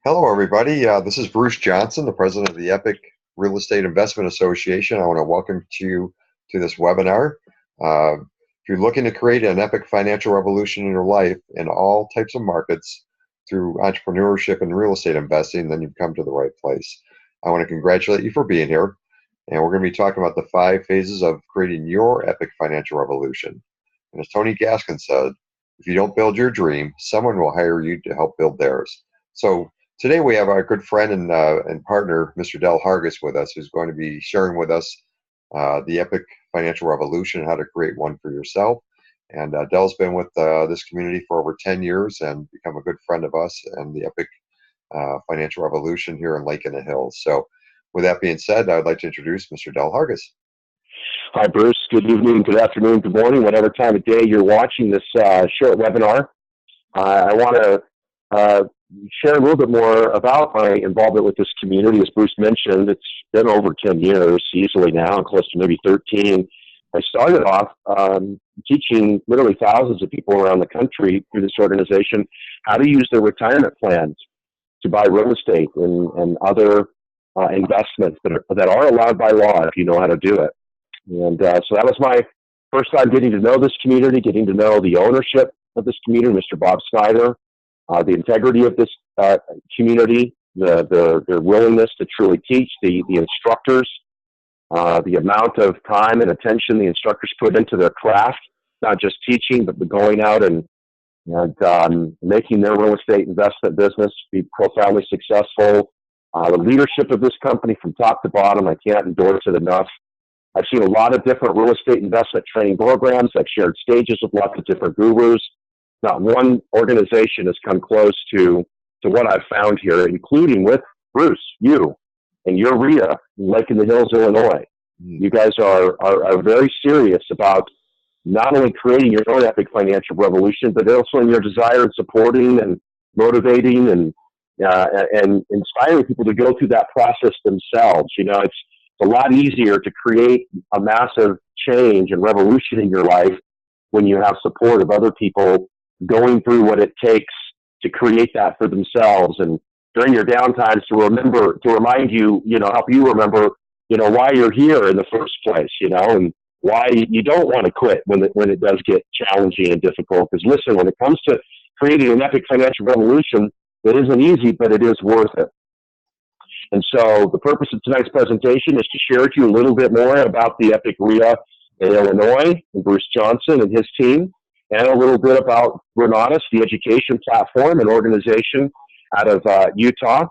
Hello, everybody. This is Bruce Johnson, the president of the Epic Real Estate Investment Association. I want to welcome you to this webinar. If you're looking to create an epic financial revolution in your life in all types of markets through entrepreneurship and real estate investing, then you've come to the right place. I want to congratulate you for being here. And we're going to be talking about the 5 phases of creating your epic financial revolution. And as Tony Gaskin said, if you don't build your dream, someone will hire you to help build theirs. So today we have our good friend and partner, Mr. Del Hargis, with us, who's going to be sharing with us the epic financial revolution, how to create one for yourself. And Del's been with this community for over 10 years and become a good friend of us and the epic financial revolution here in Lake in the Hills. So with that being said, I'd like to introduce Mr. Del Hargis. Hi, Bruce. Good evening, good afternoon, good morning, whatever time of day you're watching this short webinar. I want to share a little bit more about my involvement with this community. As Bruce mentioned, it's been over 10 years, easily now, close to maybe 13. I started off teaching literally thousands of people around the country through this organization how to use their retirement plans to buy real estate and other investments that are allowed by law if you know how to do it. And so that was my first time getting to know this community, getting to know the ownership of this community, Mr. Bob Snyder, the integrity of this community, their willingness to truly teach, the instructors, the amount of time and attention the instructors put into their craft, not just teaching, but going out and making their real estate investment business be profoundly successful. The leadership of this company from top to bottom, I can't endorse it enough. I've seen a lot of different real estate investment training programs. I've shared stages with lots of different gurus. Not one organization has come close to what I've found here, including with Bruce, you, and your RIA in Lake in the Hills, Illinois. You guys are very serious about not only creating your own epic financial revolution, but also in your desire in supporting and motivating and inspiring people to go through that process themselves. You know, it's a lot easier to create a massive change and revolution in your life when you have support of other people going through what it takes to create that for themselves. And during your downtimes to remind you, help you remember, why you're here in the first place, and why you don't want to quit when it does get challenging and difficult. Because listen, when it comes to creating an epic financial revolution, it isn't easy, but it is worth it. And so the purpose of tonight's presentation is to share with you a little bit more about the Epic RIA in Illinois and Bruce Johnson and his team, and a little bit about Renatus, the education platform and organization out of Utah.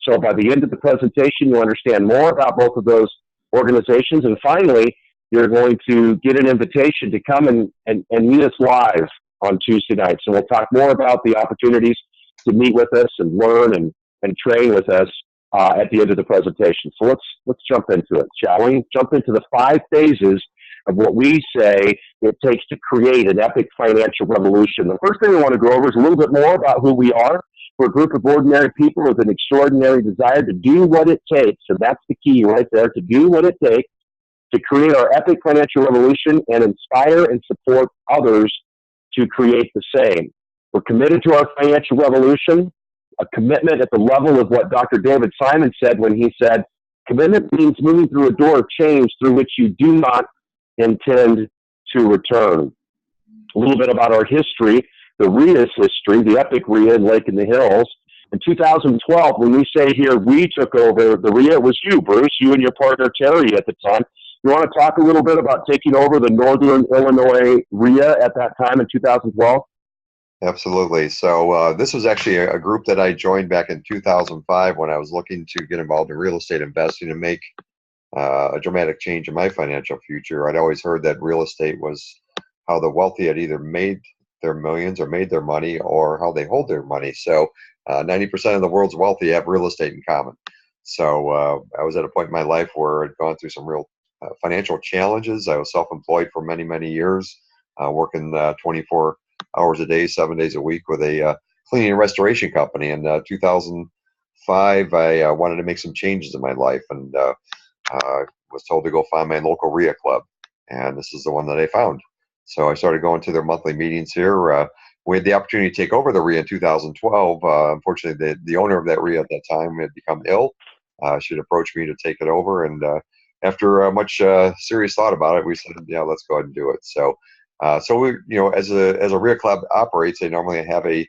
So by the end of the presentation, you'll understand more about both of those organizations. And finally, you're going to get an invitation to come and meet us live on Tuesday nights. And we'll talk more about the opportunities to meet with us and learn and train with us at the end of the presentation. So let's jump into it, shall we? Jump into the 5 phases of what we say it takes to create an epic financial revolution. The first thing we want to go over is a little bit more about who we are. We're a group of ordinary people with an extraordinary desire to do what it takes, and that's the key right there, to do what it takes to create our epic financial revolution and inspire and support others to create the same. We're committed to our financial revolution, a commitment at the level of what Dr. David Simon said when he said, commitment means moving through a door of change through which you do not intend to return. A little bit about our history, the RIA's history, the Epic RIA in Lake in the Hills. In 2012, when we say here we took over the RIA, it was you, Bruce, you and your partner Terry at the time. You want to talk a little bit about taking over the Northern Illinois RIA at that time in 2012? Absolutely. So this was actually a group that I joined back in 2005 when I was looking to get involved in real estate investing and make a dramatic change in my financial future. I'd always heard that real estate was how the wealthy had either made their millions or made their money, or how they hold their money. So 90% of the world's wealthy have real estate in common. So I was at a point in my life where I'd gone through some real financial challenges. I was self-employed for many, many years, working 24 hours a day, 7 days a week with a cleaning and restoration company. In 2005, I wanted to make some changes in my life, and was told to go find my local RIA club, and this is the one that I found. So I started going to their monthly meetings here, we had the opportunity to take over the RIA in 2012. Unfortunately, the owner of that RIA at that time had become ill. She'd approached me to take it over, and after much serious thought about it, we said, "Yeah, let's go ahead and do it." So we, as a RIA club operates, they normally have a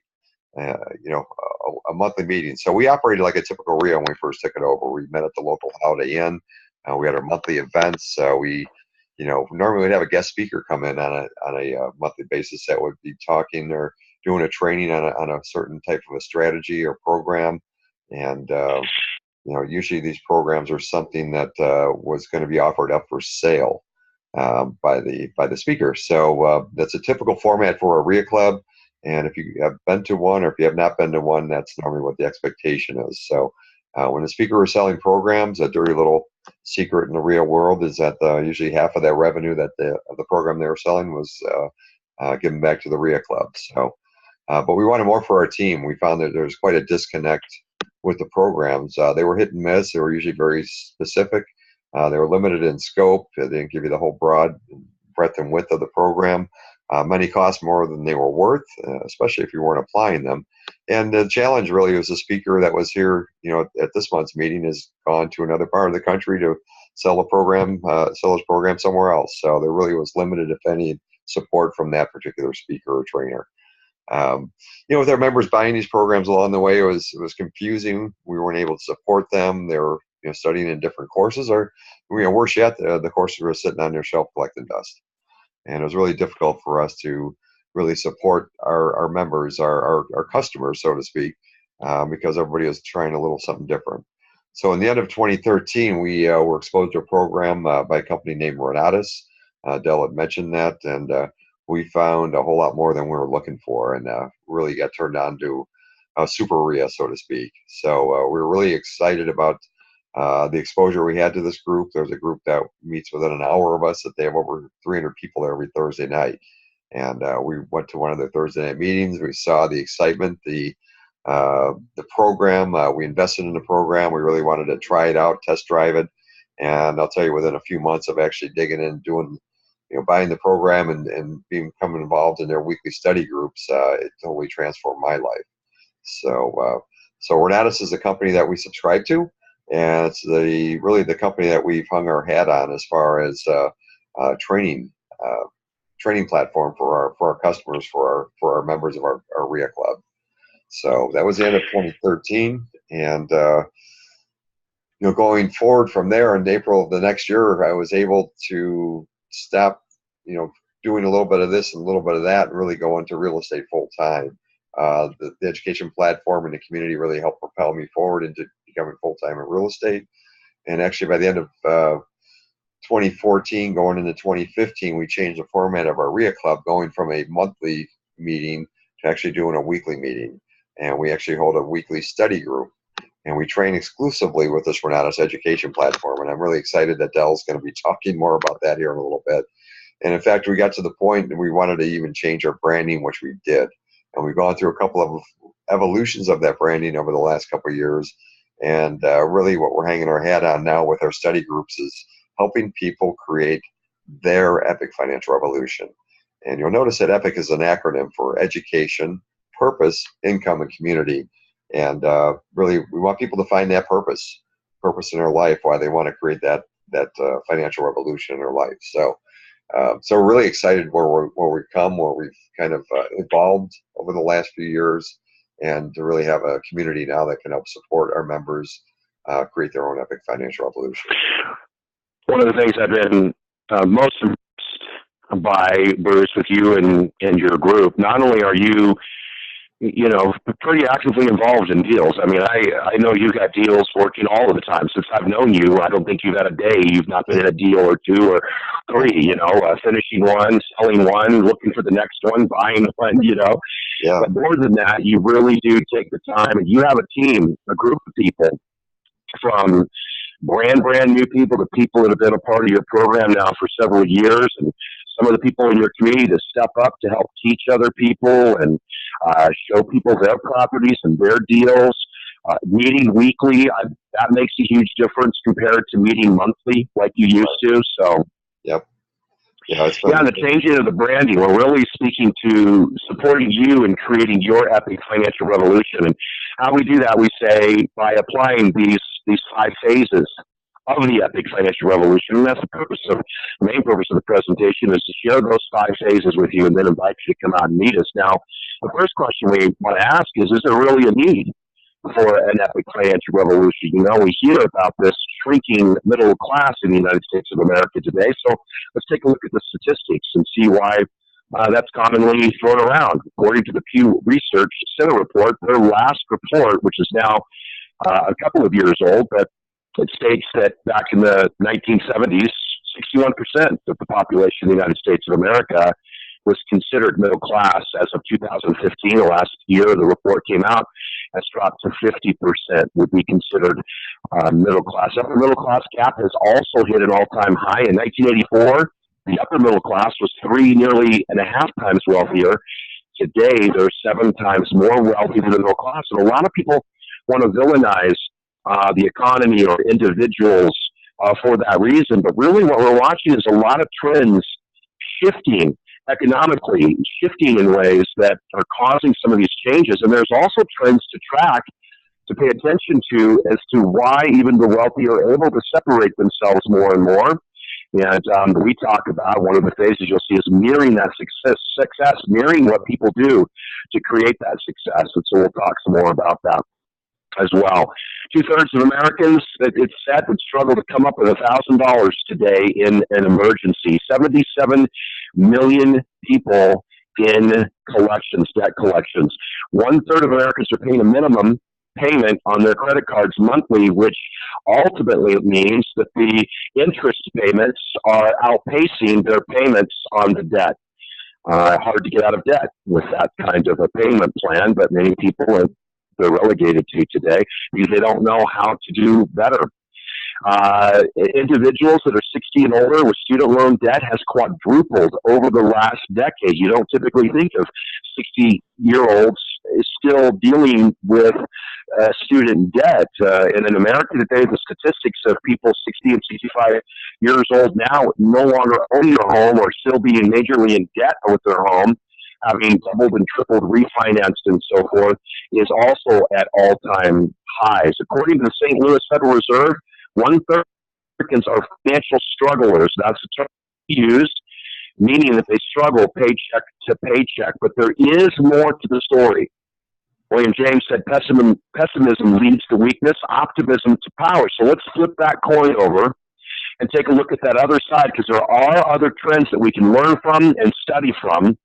monthly meeting. So we operated like a typical RIA when we first took it over. We met at the local Holiday Inn. We had our monthly events. Normally we'd have a guest speaker come in on a monthly basis that would be talking or doing a training on a certain type of a strategy or program. And usually these programs are something that was going to be offered up for sale by the speaker. So that's a typical format for a RIA club. And if you have been to one, or if you have not been to one, that's normally what the expectation is. So when the speaker is selling programs, a dirty little secret in the real world is that usually half of that revenue of the program they were selling was given back to the RIA club. So, but we wanted more for our team. We found that there's quite a disconnect with the programs. They were hit and miss. They were usually very specific. They were limited in scope. They didn't give you the whole broad breadth and width of the program. Many cost more than they were worth, especially if you weren't applying them. And the challenge really was the speaker that was here, at this month's meeting has gone to another part of the country to sell his program somewhere else. So there really was limited, if any, support from that particular speaker or trainer. With our members buying these programs along the way, it was confusing. We weren't able to support them. They were studying in different courses, or worse yet, the courses were sitting on their shelf collecting dust. And it was really difficult for us to really support our members, our customers, so to speak, because everybody was trying a little something different. So in the end of 2013, we were exposed to a program by a company named Renatus. Dell had mentioned that, and we found a whole lot more than we were looking for, and really got turned on to super RIA, so to speak. So we were really excited about the exposure we had to this group. There's a group that meets within an hour of us, that they have over 300 people there every Thursday night. And we went to one of their Thursday night meetings. We saw the excitement, the program. We invested in the program. We really wanted to try it out, test drive it. And I'll tell you, within a few months of actually digging in, doing, buying the program and becoming involved in their weekly study groups, it totally transformed my life. So Renatus is a company that we subscribe to. And it's really the company that we've hung our hat on as far as training platform for our customers, for our members of our RIA club. So that was the end of 2013, and going forward from there, in April of the next year, I was able to stop doing a little bit of this and a little bit of that, and really go into real estate full time. The education platform and the community really helped propel me forward into becoming full-time in real estate. And actually, by the end of 2014, going into 2015, we changed the format of our RIA club, going from a monthly meeting to actually doing a weekly meeting. And we actually hold a weekly study group. And we train exclusively with this Renatus education platform. And I'm really excited that Dell's going to be talking more about that here in a little bit. And in fact, we got to the point that we wanted to even change our branding, which we did. And we've gone through a couple of evolutions of that branding over the last couple of years. And really what we're hanging our hat on now with our study groups is helping people create their epic financial revolution. And you'll notice that EPIC is an acronym for education, purpose, income, and community. And really, we want people to find that purpose in their life, why they want to create that financial revolution in their life. So we're really excited where we've come, where we've kind of evolved over the last few years, and to really have a community now that can help support our members create their own epic financial revolution. One of the things I've been most impressed by, Bruce, with you and your group, not only are you pretty actively involved in deals. I mean, I know you've got deals working all of the time. Since I've known you, I don't think you've had a day you've not been in a deal or two or three, finishing one, selling one, looking for the next one, buying one, Yeah. But more than that, you really do take the time, and you have a team, a group of people, from brand new people to people that have been a part of your program now for several years, and some of the people in your community to step up to help teach other people and show people their properties and their deals. Meeting weekly, that makes a huge difference compared to meeting monthly like you used to. So, yep. Yeah, it's Yeah, been. and the changing of the branding, we're really speaking to supporting you in creating your epic financial revolution. And how we do that, we say by applying these 5 phases of the epic financial revolution. And that's the main purpose of the presentation is to share those 5 phases with you and then invite you to come out and meet us. Now, the first question we want to ask is there really a need for an epic financial revolution? You know, we hear about this shrinking middle class in the United States of America today. So let's take a look at the statistics and see why that's commonly thrown around. According to the Pew Research Center report, their last report, which is now a couple of years old, but it states that back in the 1970s, 61% of the population of the United States of America was considered middle class. As of 2015, the last year the report came out, has dropped to 50% would be considered middle class. Upper middle class gap has also hit an all-time high. In 1984, the upper middle class was nearly and a half times wealthier. Today, they're 7 times more wealthy than the middle class. And a lot of people want to villainize the economy or individuals for that reason. But really what we're watching is a lot of trends shifting economically, shifting in ways that are causing some of these changes. And there's also trends to track, to pay attention to, as to why even the wealthy are able to separate themselves more and more. And we talk about one of the phases you'll see is mirroring that success, mirroring what people do to create that success. And so we'll talk some more about that as well. 2/3 of Americans, it's said, would struggle to come up with $1,000 today in an emergency. 77 million people in collections, debt collections. 1/3 of Americans are paying a minimum payment on their credit cards monthly, which ultimately means that the interest payments are outpacing their payments on the debt. Hard to get out of debt with that kind of a payment plan, but many people they're relegated to today because they don't know how to do better. Individuals that are 60 and older with student loan debt has quadrupled over the last decade. You don't typically think of 60-year-olds still dealing with student debt. And in America today, the statistics of people 60 and 65 years old now no longer owning a home or still being majorly in debt with their home, having doubled and tripled, refinanced, and so forth, is also at all-time highs. According to the St. Louis Federal Reserve, 1/3 of Americans are financial strugglers. That's the term used, meaning that they struggle paycheck to paycheck. But there is more to the story. William James said, pessimism leads to weakness, optimism to power. So let's flip that coin over and take a look at that other side, because there are other trends that we can learn from and study from.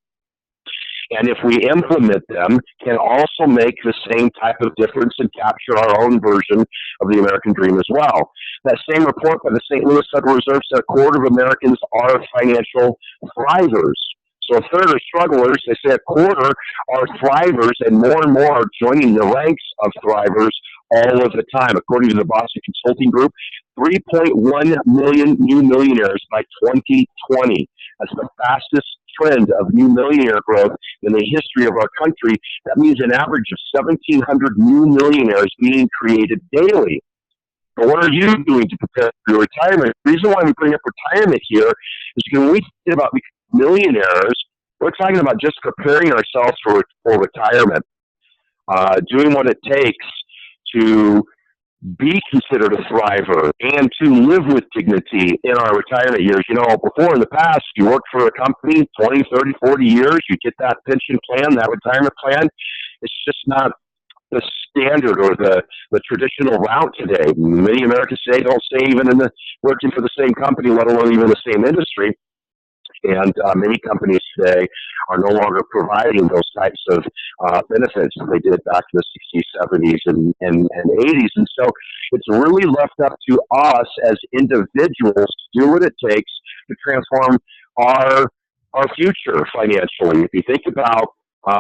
And if we implement them, can also make the same type of difference and capture our own version of the American dream as well. That same report by the St. Louis Federal Reserve said 1/4 of Americans are financial thrivers. So 1/3 are strugglers. They say 1/4 are thrivers, and more are joining the ranks of thrivers all of the time. According to the Boston Consulting Group, 3.1 million new millionaires by 2020. That's the fastest trend of new millionaire growth in the history of our country. That means an average of 1,700 new millionaires being created daily. But what are you doing to prepare for your retirement? The reason why we bring up retirement here is because when we think about becoming millionaires, we're talking about just preparing ourselves for retirement, doing what it takes to be considered a thriver and to live with dignity in our retirement years. You know, before in the past, you worked for a company 20, 30, 40 years, you get that pension plan, that retirement plan. It's just not the standard or the traditional route today. Many Americans today don't stay even working for the same company, let alone even the same industry. And many companies today are no longer providing those types of benefits that they did back in the 60s, 70s, and 80s. And so it's really left up to us as individuals to do what it takes to transform our future financially. If you think about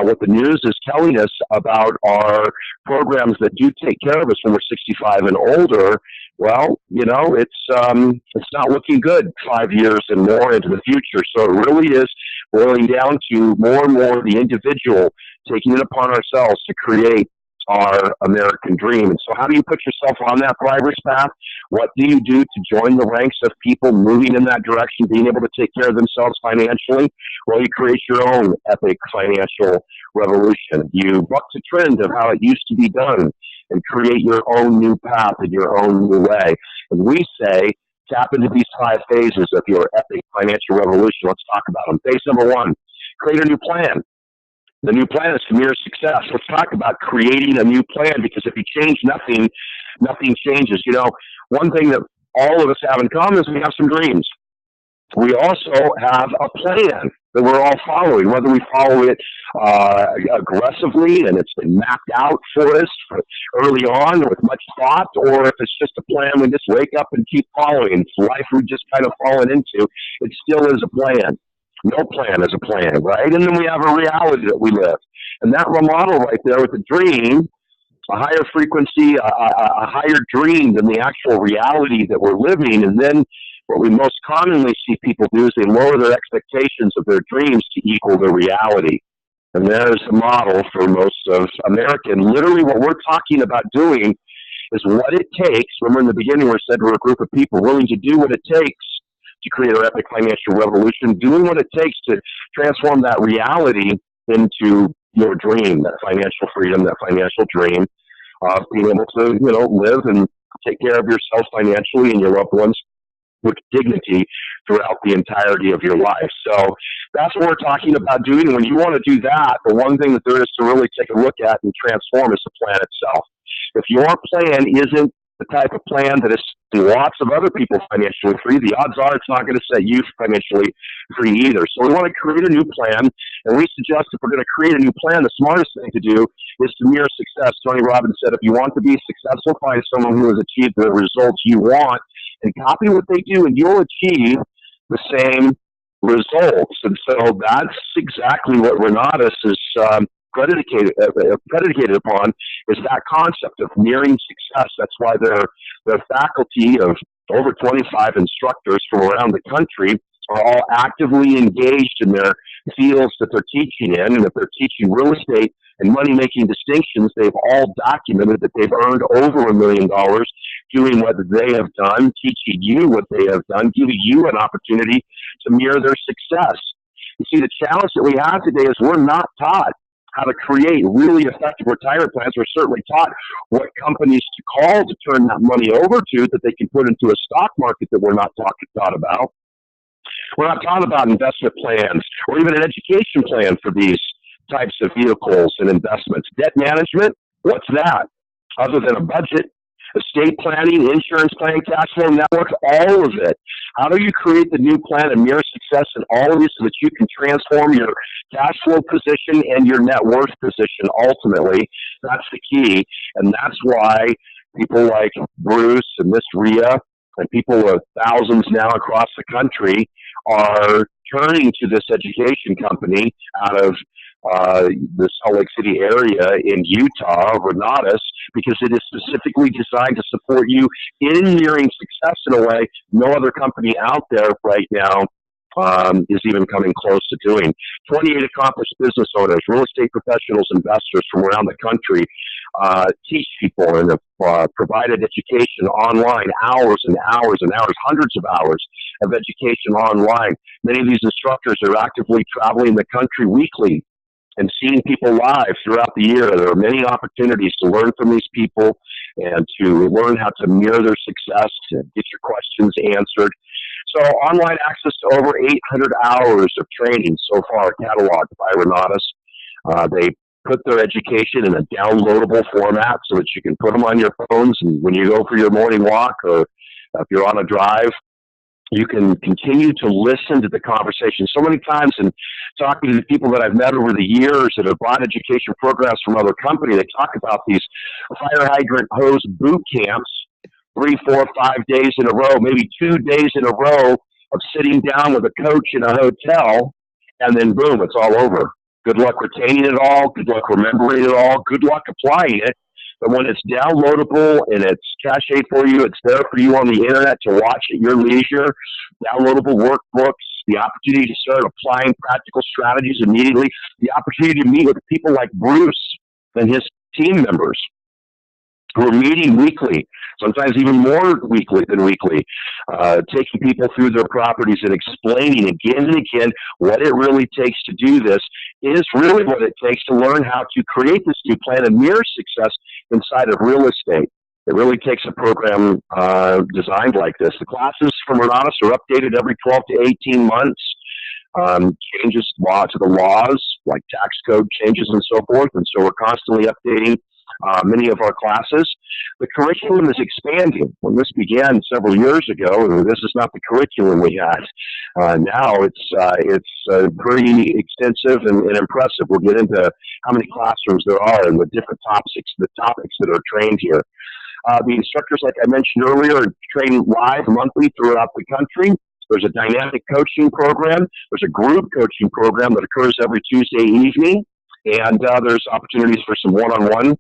what the news is telling us about our programs that do take care of us when we're 65 and older, well, you know, it's not looking good 5 years and more into the future. So it really is boiling down to more and more the individual taking it upon ourselves to create our American dream. And so how do you put yourself on that thriver's path? What do you do to join the ranks of people moving in that direction, being able to take care of themselves financially? Well, you create your own epic financial revolution. You buck the trend of how it used to be done and create your own new path and your own new way. And we say, tap into these 5 phases of your epic financial revolution. Let's talk about them. Phase number 1, create a new plan. The new plan is to mirror success. Let's talk about creating a new plan, because if you change nothing, nothing changes. You know, one thing that all of us have in common is we have some dreams. We also have a plan that we're all following, whether we follow it aggressively and it's been mapped out for us early on with much thought, or if it's just a plan we just wake up and keep following. It's life we've just kind of fallen into. It still is a plan. No plan is a plan, right? And then we have a reality that we live. And that model right there with the dream, a higher frequency, a higher dream than the actual reality that we're living. And then what we most commonly see people do is they lower their expectations of their dreams to equal their reality. And there's a model for most of American. Literally what we're talking about doing is what it takes. Remember in the beginning we said we're a group of people willing to do what it takes to create our epic financial revolution, doing what it takes to transform that reality into your dream, that financial freedom, that financial dream of being able to, live and take care of yourself financially and your loved ones with dignity throughout the entirety of your life. So that's what we're talking about doing. And when you want to do that, the one thing that there is to really take a look at and transform is the plan itself. If your plan isn't the type of plan that is lots of other people financially free, the odds are it's not going to set you financially free either. So we want to create a new plan, and we suggest if we're going to create a new plan, the smartest thing to do is to mirror success. Tony Robbins said, if you want to be successful, find someone who has achieved the results you want and copy what they do, and you'll achieve the same results. And so that's exactly what Renatus is predicated upon, is that concept of mirroring success. That's why their faculty of over 25 instructors from around the country are all actively engaged in their fields that they're teaching in. And if they're teaching real estate and money-making distinctions, they've all documented that they've earned over $1 million doing what they have done, teaching you what they have done, giving you an opportunity to mirror their success. You see, the challenge that we have today is we're not taught how to create really effective retirement plans. We're certainly taught what companies to call to turn that money over to that they can put into a stock market that we're not taught about. We're not taught about investment plans or even an education plan for these types of vehicles and investments. Debt management, what's that? Other than a budget, estate planning, insurance planning, cash flow networks, all of it. How do you create the new plan and mirror success in all of these so that you can transform your cash flow position and your net worth position ultimately? That's the key. And that's why people like Bruce and Miss Rhea and people of thousands now across the country are turning to this education company out of the Salt Lake City area in Utah, Renatus, because it is specifically designed to support you in mirroring success in a way no other company out there right now is even coming close to doing. 28 accomplished business owners, real estate professionals, investors from around the country teach people and have provided education online, hours and hours and hours, hundreds of hours of education online. Many of these instructors are actively traveling the country weekly and seeing people live throughout the year. There are many opportunities to learn from these people and to learn how to mirror their success, to get your questions answered. So online access to over 800 hours of training so far cataloged by Renatus. They put their education in a downloadable format so that you can put them on your phones, and when you go for your morning walk or if you're on a drive, you can continue to listen to the conversation. So many times in talking to people that I've met over the years that have bought education programs from other companies, they talk about these fire hydrant hose boot camps, 3, 4, 5 days in a row, maybe 2 days in a row of sitting down with a coach in a hotel, and then boom, it's all over. Good luck retaining it all. Good luck remembering it all. Good luck applying it. But when it's downloadable and it's cached for you, it's there for you on the internet to watch at your leisure, downloadable workbooks, the opportunity to start applying practical strategies immediately, the opportunity to meet with people like Bruce and his team members who are meeting weekly, sometimes even more weekly than weekly, taking people through their properties and explaining again and again what it really takes to do this is really what it takes to learn how to create this new plan and mirror success inside of real estate. It really takes a program designed like this. The classes from Renatus are updated every 12 to 18 months. Changes to the laws, like tax code changes and so forth, and so we're constantly updating many of our classes. The curriculum is expanding. When this began several years ago, this is not the curriculum we had. Now it's pretty extensive and impressive. We'll get into how many classrooms there are and the different topics that are trained here. The instructors, like I mentioned earlier, are trained live monthly throughout the country. There's a dynamic coaching program. There's a group coaching program that occurs every Tuesday evening. And there's opportunities for some one-on-one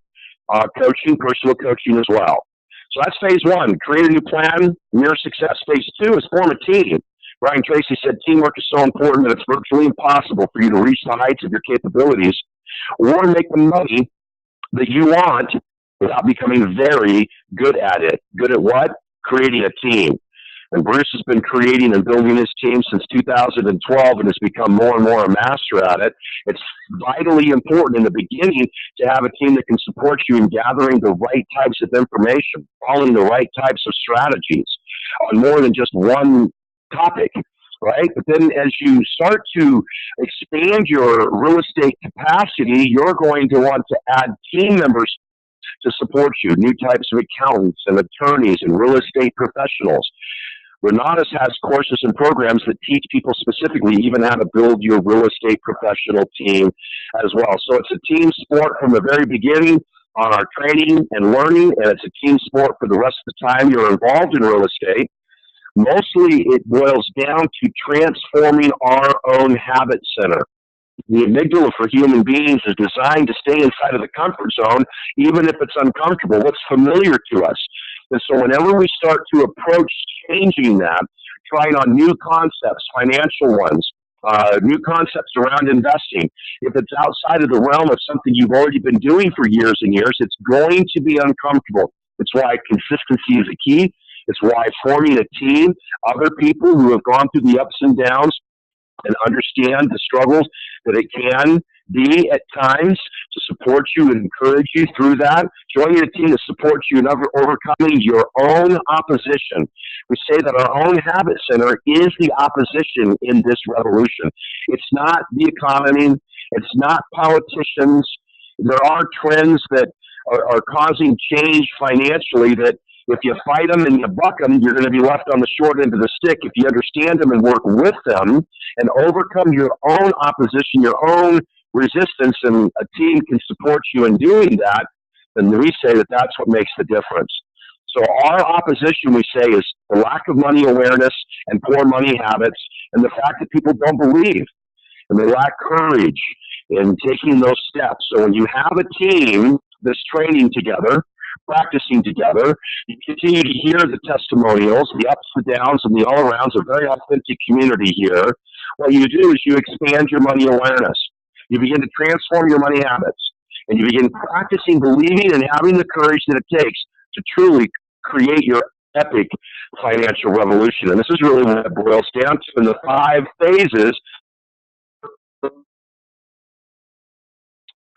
coaching, personal coaching as well. So that's phase one, create a new plan, mirror success. Phase two is form a team. Brian Tracy said teamwork is so important that it's virtually impossible for you to reach the heights of your capabilities or make the money that you want without becoming very good at it. Good at what? Creating a team. And Bruce has been creating and building his team since 2012 and has become more and more a master at it. It's vitally important in the beginning to have a team that can support you in gathering the right types of information, following the right types of strategies on more than just one topic, right? But then as you start to expand your real estate capacity, you're going to want to add team members to support you, new types of accountants and attorneys and real estate professionals. Renatus has courses and programs that teach people specifically even how to build your real estate professional team as well. So it's a team sport from the very beginning on our training and learning, and it's a team sport for the rest of the time you're involved in real estate. Mostly it boils down to transforming our own habit center. The amygdala for human beings is designed to stay inside of the comfort zone, even if it's uncomfortable, what's familiar to us. And so whenever we start to approach changing that, trying on new concepts, financial ones, new concepts around investing, if it's outside of the realm of something you've already been doing for years and years, it's going to be uncomfortable. It's why consistency is a key. It's why forming a team, other people who have gone through the ups and downs and understand the struggles that it can be at times to support you and encourage you through that. Joining a team that supports you in overcoming your own opposition. We say that our own habit center is the opposition in this revolution. It's not the economy. It's not politicians. There are trends that are causing change financially that if you fight them and you buck them, you're going to be left on the short end of the stick. If you understand them and work with them and overcome your own opposition, your own resistance, and a team can support you in doing that, then we say that that's what makes the difference. So our opposition, we say, is the lack of money awareness and poor money habits and the fact that people don't believe and they lack courage in taking those steps. So when you have a team that's training together, practicing together, you continue to hear the testimonials, the ups, the downs, and the all-arounds, a very authentic community here. What you do is you expand your money awareness. You begin to transform your money habits, and you begin practicing believing and having the courage that it takes to truly create your epic financial revolution. And this is really what it boils down to in the 5 phases.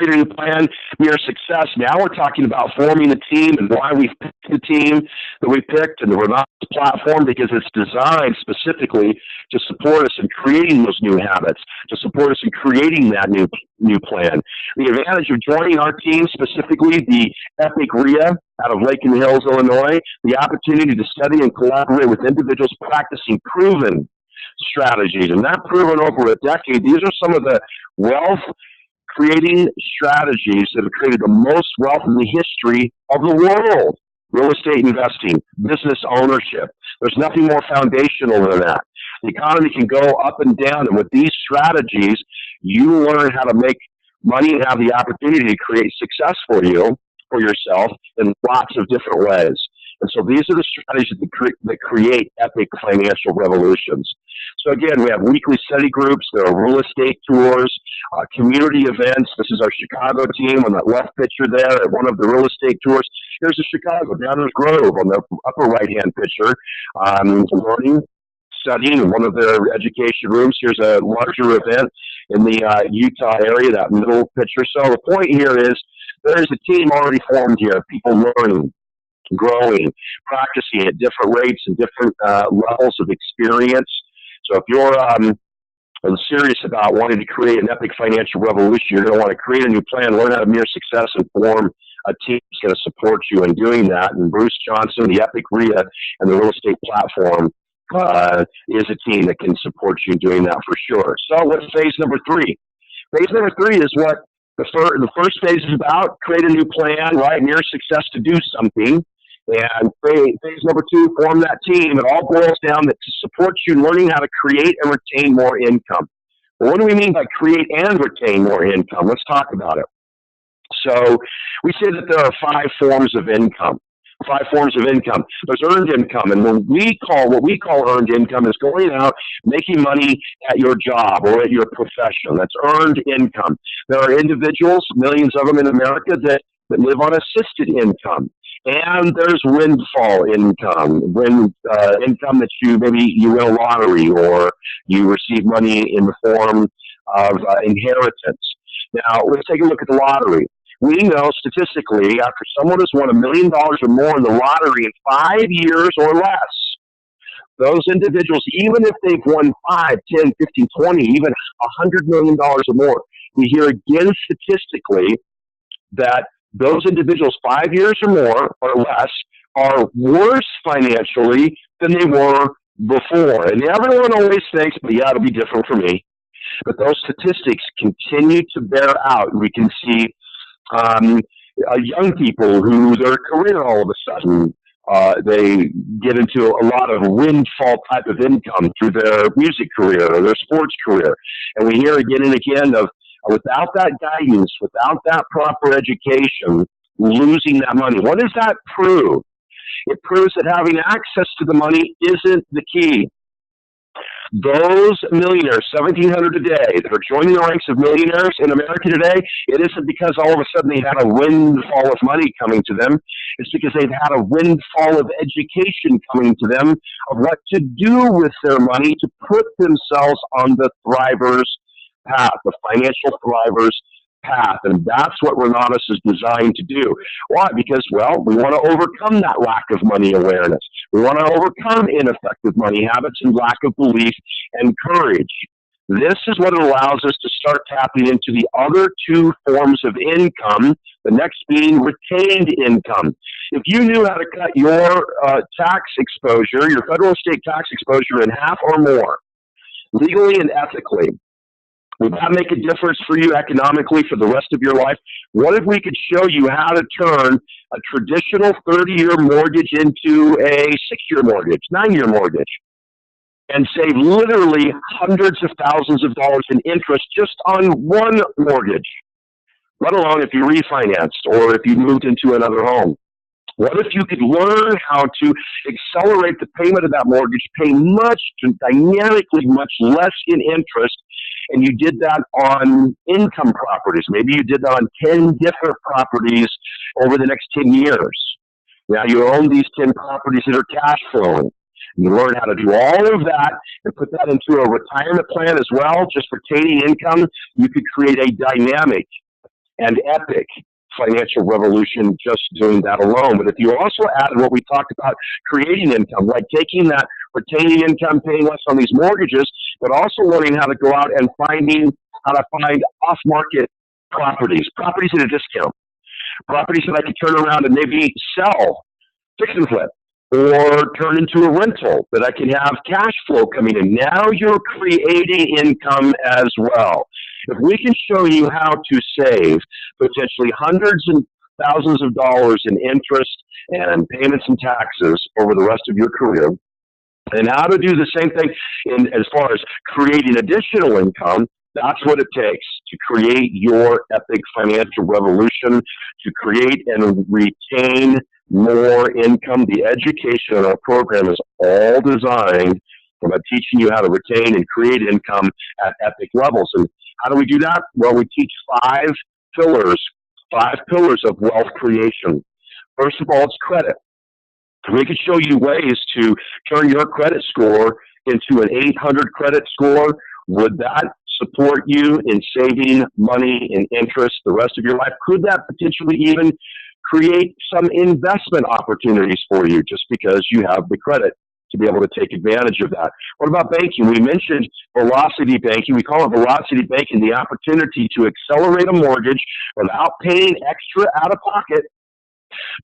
New plan, mere success. Now we're talking about forming a team and why we picked the team that we picked and the Renatus platform, because it's designed specifically to support us in creating those new habits, to support us in creating that new plan. The advantage of joining our team, specifically the Epic RIA out of Lake and Hills, Illinois, the opportunity to study and collaborate with individuals practicing proven strategies, and not proven over a decade. These are some of the wealth creating strategies that have created the most wealth in the history of the world. Real estate investing, business ownership. There's nothing more foundational than that. The economy can go up and down, and with these strategies, you learn how to make money and have the opportunity to create success for you, for yourself, in lots of different ways. And so these are the strategies that create epic financial revolutions. So again, we have weekly study groups, there are real estate tours, community events. This is our Chicago team on that left picture there at one of the real estate tours. Here's the Chicago, Downers Grove on the upper right-hand picture, learning, studying in one of their education rooms. Here's a larger event in the Utah area, that middle picture. So the point here is there is a team already formed here, people learning, growing, practicing at different rates and different levels of experience. So if you're serious about wanting to create an epic financial revolution, you're going to want to create a new plan, learn how to mere success, and form a team that's going to support you in doing that. And Bruce Johnson, the Epic RIA, and the real estate platform is a team that can support you in doing that for sure. So what's phase number 3? Phase number 3 is what the first phase is about: create a new plan, right? Mere success to do something. And phase number 2, form that team. It all boils down to support you in learning how to create and retain more income. Well, what do we mean by create and retain more income? Let's talk about it. So we say that there are 5 forms of income. 5 forms of income. There's earned income, and what we call earned income is going out, making money at your job or at your profession. That's earned income. There are individuals, millions of them in America, that live on assisted income. And there's windfall income, income that you win a lottery or you receive money in the form of inheritance. Now, let's take a look at the lottery. We know statistically, after someone has won $1 million or more in the lottery in 5 years or less, those individuals, even if they've won 5, 10, 15, 20, even $100 million or more, we hear again statistically that those individuals 5 years or more or less are worse financially than they were before. And everyone always thinks, but yeah, it'll be different for me. But those statistics continue to bear out. We can see young people who their career all of a sudden, they get into a lot of windfall type of income through their music career or their sports career. And we hear again and again of, without that guidance, without that proper education, losing that money. What does that prove? It proves that having access to the money isn't the key. Those millionaires, 1,700 a day, that are joining the ranks of millionaires in America today, it isn't because all of a sudden they had a windfall of money coming to them. It's because they've had a windfall of education coming to them of what to do with their money to put themselves on the thrivers path, the financial thrivers path. And that's what Renatus is designed to do. Why? Because, well, we want to overcome that lack of money awareness. We want to overcome ineffective money habits and lack of belief and courage. This is what allows us to start tapping into the other 2 forms of income, the next being retained income. If you knew how to cut your tax exposure, your federal state tax exposure in half or more, legally and ethically, would that make a difference for you economically for the rest of your life? What if we could show you how to turn a traditional 30-year mortgage into a 6-year mortgage, 9-year mortgage, and save literally hundreds of thousands of dollars in interest just on one mortgage, let alone if you refinanced or if you moved into another home? What if you could learn how to accelerate the payment of that mortgage, pay dynamically much less in interest, and you did that on income properties? Maybe you did that on 10 different properties over the next 10 years. Now you own these 10 properties that are cash flowing. You learn how to do all of that and put that into a retirement plan as well, just retaining income. You could create a dynamic and epic financial revolution just doing that alone. But if you also added what we talked about, creating income, like taking that retaining income, paying less on these mortgages, but also learning how to go out and how to find off-market properties at a discount, properties that I could turn around and maybe sell, fix and flip, or turn into a rental that I can have cash flow coming in. Now you're creating income as well. If we can show you how to save potentially hundreds and thousands of dollars in interest and payments and taxes over the rest of your career, and how to do the same thing as far as creating additional income, that's what it takes to create your epic financial revolution, to create and retain more income. The education in our program is all designed about teaching you how to retain and create income at epic levels. And how do we do that? Well, we teach five pillars of wealth creation. First of all, it's credit. We can show you ways to turn your credit score into an 800 credit score. Would that support you in saving money and interest the rest of your life? Could that potentially even create some investment opportunities for you just because you have the credit to be able to take advantage of that? What about banking? We mentioned velocity banking. We call it velocity banking, the opportunity to accelerate a mortgage without paying extra out of pocket,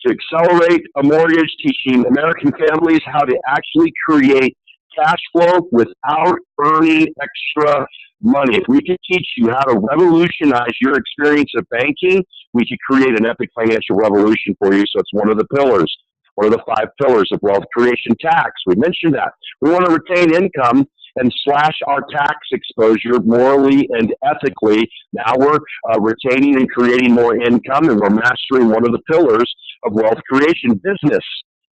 to accelerate a mortgage, teaching American families how to actually create cash flow without earning extra money. If we could teach you how to revolutionize your experience of banking, we could create an epic financial revolution for you. So it's one of the pillars, one of the five pillars of wealth creation. Tax, we mentioned that. We want to retain income and slash our tax exposure morally and ethically. Now we're retaining and creating more income, and we're mastering one of the pillars of wealth creation. Business,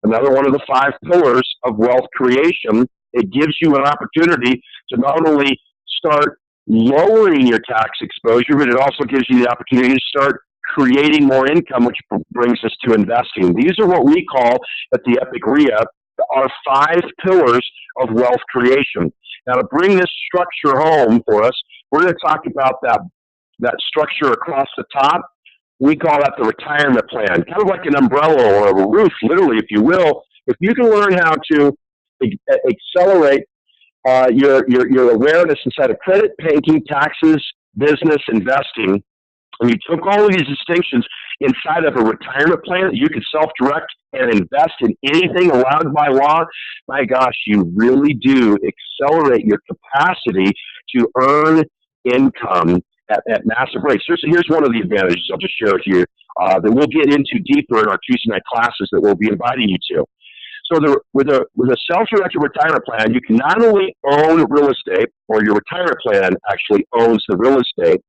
another one of the five pillars of wealth creation. It gives you an opportunity to not only start lowering your tax exposure, but it also gives you the opportunity to start creating more income, which brings us to investing. These are what we call at the Epic RIA our five pillars of wealth creation. Now, to bring this structure home for us, we're going to talk about that structure across the top. We call that the retirement plan, kind of like an umbrella or a roof, literally, if you will. If you can learn how to accelerate your awareness inside of credit, banking, taxes, business, investing, and you took all of these distinctions inside of a retirement plan that you can self-direct and invest in anything allowed by law, my gosh, you really do accelerate your capacity to earn income at massive rates. Here's one of the advantages I'll just share with you that we'll get into deeper in our Tuesday night classes that we'll be inviting you to. So with a self-directed retirement plan, you can not only own real estate, or your retirement plan actually owns the real estate,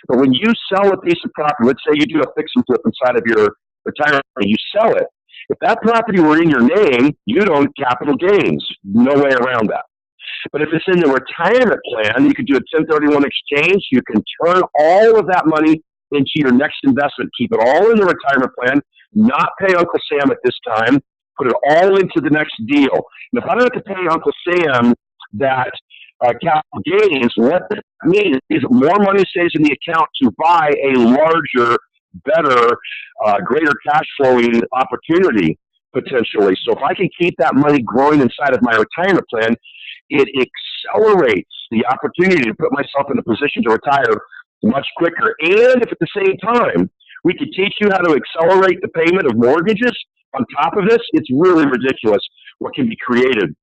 but when you sell a piece of property, let's say you do a fix and flip inside of your retirement plan, you sell it. If that property were in your name, you'd own capital gains. No way around that. But if it's in the retirement plan, you could do a 1031 exchange. You can turn all of that money into your next investment, keep it all in the retirement plan, not pay Uncle Sam at this time, put it all into the next deal. And if I don't have to pay Uncle Sam that capital gains, what that means is more money stays in the account to buy a larger, better, greater cash flowing opportunity potentially. So if I can keep that money growing inside of my retirement plan, it accelerates the opportunity to put myself in a position to retire much quicker. And if at the same time we could teach you how to accelerate the payment of mortgages on top of this, it's really ridiculous what can be created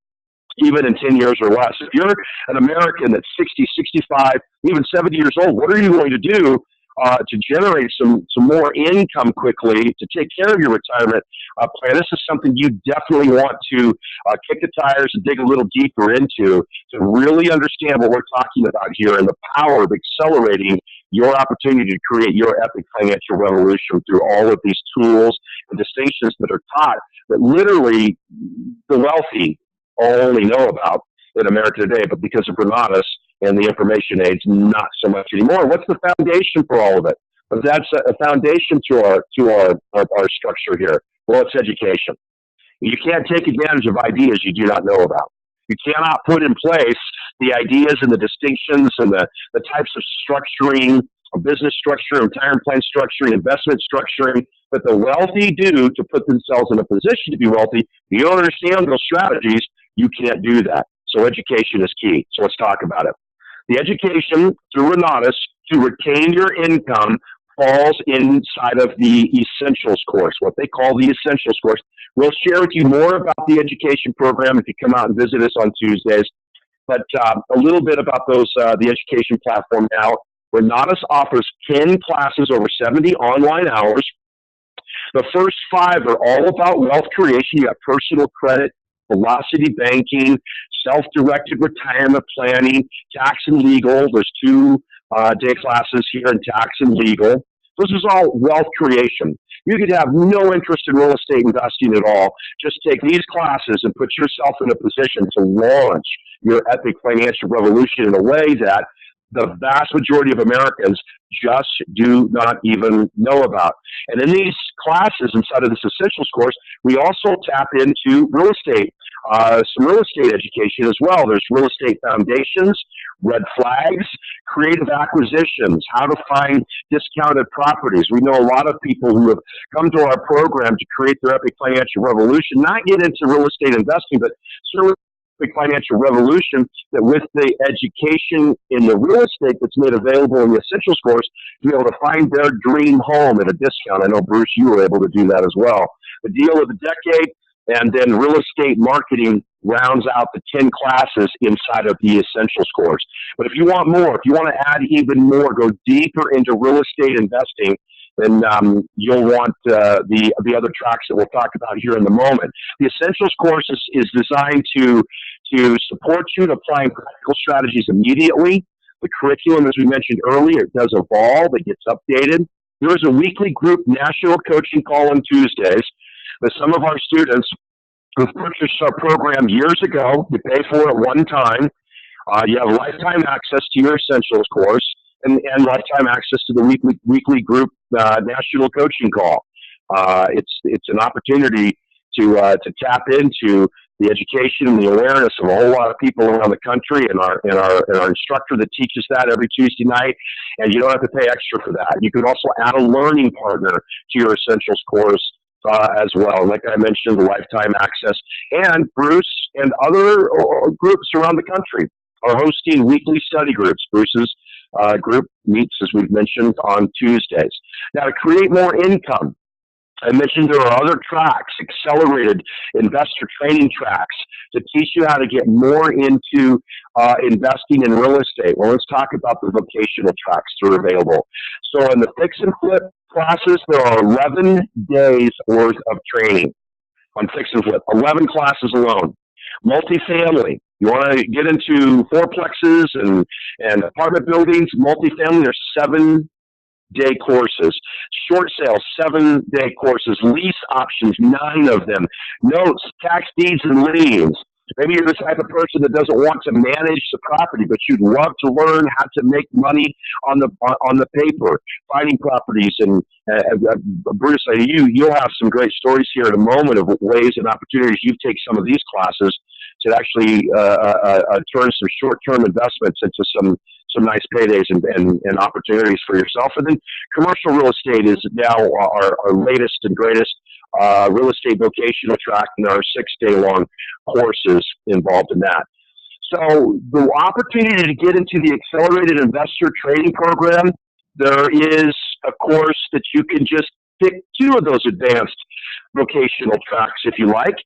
even in 10 years or less. If you're an American that's 60, 65, even 70 years old, what are you going to do to generate some more income quickly to take care of your retirement plan? This is something you definitely want to kick the tires and dig a little deeper into to really understand what we're talking about here and the power of accelerating your opportunity to create your epic financial revolution through all of these tools and distinctions that are taught that literally the wealthy only know about in America today, but because of Renatus and the information age, not so much anymore. What's the foundation for all of it? But that's a foundation to our structure here. Well, it's education. You can't take advantage of ideas you do not know about. You cannot put in place the ideas and the distinctions and the types of structuring, business structure, retirement plan structuring, investment structuring that the wealthy do to put themselves in a position to be wealthy. If you don't understand those strategies, you can't do that. So education is key. So let's talk about it. The education through Renatus to retain your income falls inside of the Essentials course, what they call the Essentials course. We'll share with you more about the education program if you come out and visit us on Tuesdays. But a little bit about the education platform now. Renatus offers 10 classes over 70 online hours. The first 5 are all about wealth creation. You have personal credit, velocity banking, self-directed retirement planning, tax and legal. There's 2 day classes here in tax and legal. This is all wealth creation. You could have no interest in real estate investing at all. Just take these classes and put yourself in a position to launch your epic financial revolution in a way that the vast majority of Americans just do not even know about. And in these classes inside of this Essentials course, we also tap into real estate, some real estate education as well. There's real estate foundations, red flags, creative acquisitions, how to find discounted properties. We know a lot of people who have come to our program to create their epic financial revolution, not get into real estate investing, but certainly financial revolution, that with the education in the real estate that's made available in the Essentials course, to be able to find their dream home at a discount. I know, Bruce, you were able to do that as well. The deal of the decade, and then real estate marketing rounds out the 10 classes inside of the Essentials course. But if you want more, if you want to add even more, go deeper into real estate investing, then you'll want the other tracks that we'll talk about here in the moment. The Essentials course is designed to support you in applying practical strategies immediately. The curriculum, as we mentioned earlier, it does evolve. It gets updated. There is a weekly group national coaching call on Tuesdays with some of our students who purchased our program years ago. You pay for it one time. You have lifetime access to your Essentials course and lifetime access to the weekly group national coaching call. It's an opportunity to tap into the education and the awareness of a whole lot of people around the country, and our instructor that teaches that every Tuesday night, and you don't have to pay extra for that. You can also add a learning partner to your Essentials course as well. Like I mentioned, the lifetime access, and Bruce and other groups around the country are hosting weekly study groups. Bruce's group meets, as we've mentioned, on Tuesdays. Now, to create more income, I mentioned there are other tracks, accelerated investor training tracks, to teach you how to get more into investing in real estate. Well, let's talk about the vocational tracks that are available. So in the fix and flip classes, there are 11 days worth of training on fix and flip, 11 classes alone. Multifamily, you want to get into fourplexes and apartment buildings, multifamily, there's 7-day courses. Short sales, 7-day courses. Lease options, 9 of them. Notes, tax deeds, and liens. Maybe you're the type of person that doesn't want to manage the property, but you'd love to learn how to make money on the paper, finding properties. And Bruce, you'll have some great stories here in a moment of ways and opportunities you take some of these classes to actually turn some short-term investments into some nice paydays and opportunities for yourself. And then commercial real estate is now our latest and greatest real estate vocational track, and there are 6-day-long courses involved in that. So the opportunity to get into the Accelerated Investor Training Program, there is a course that you can just pick 2 of those advanced vocational tracks if you like.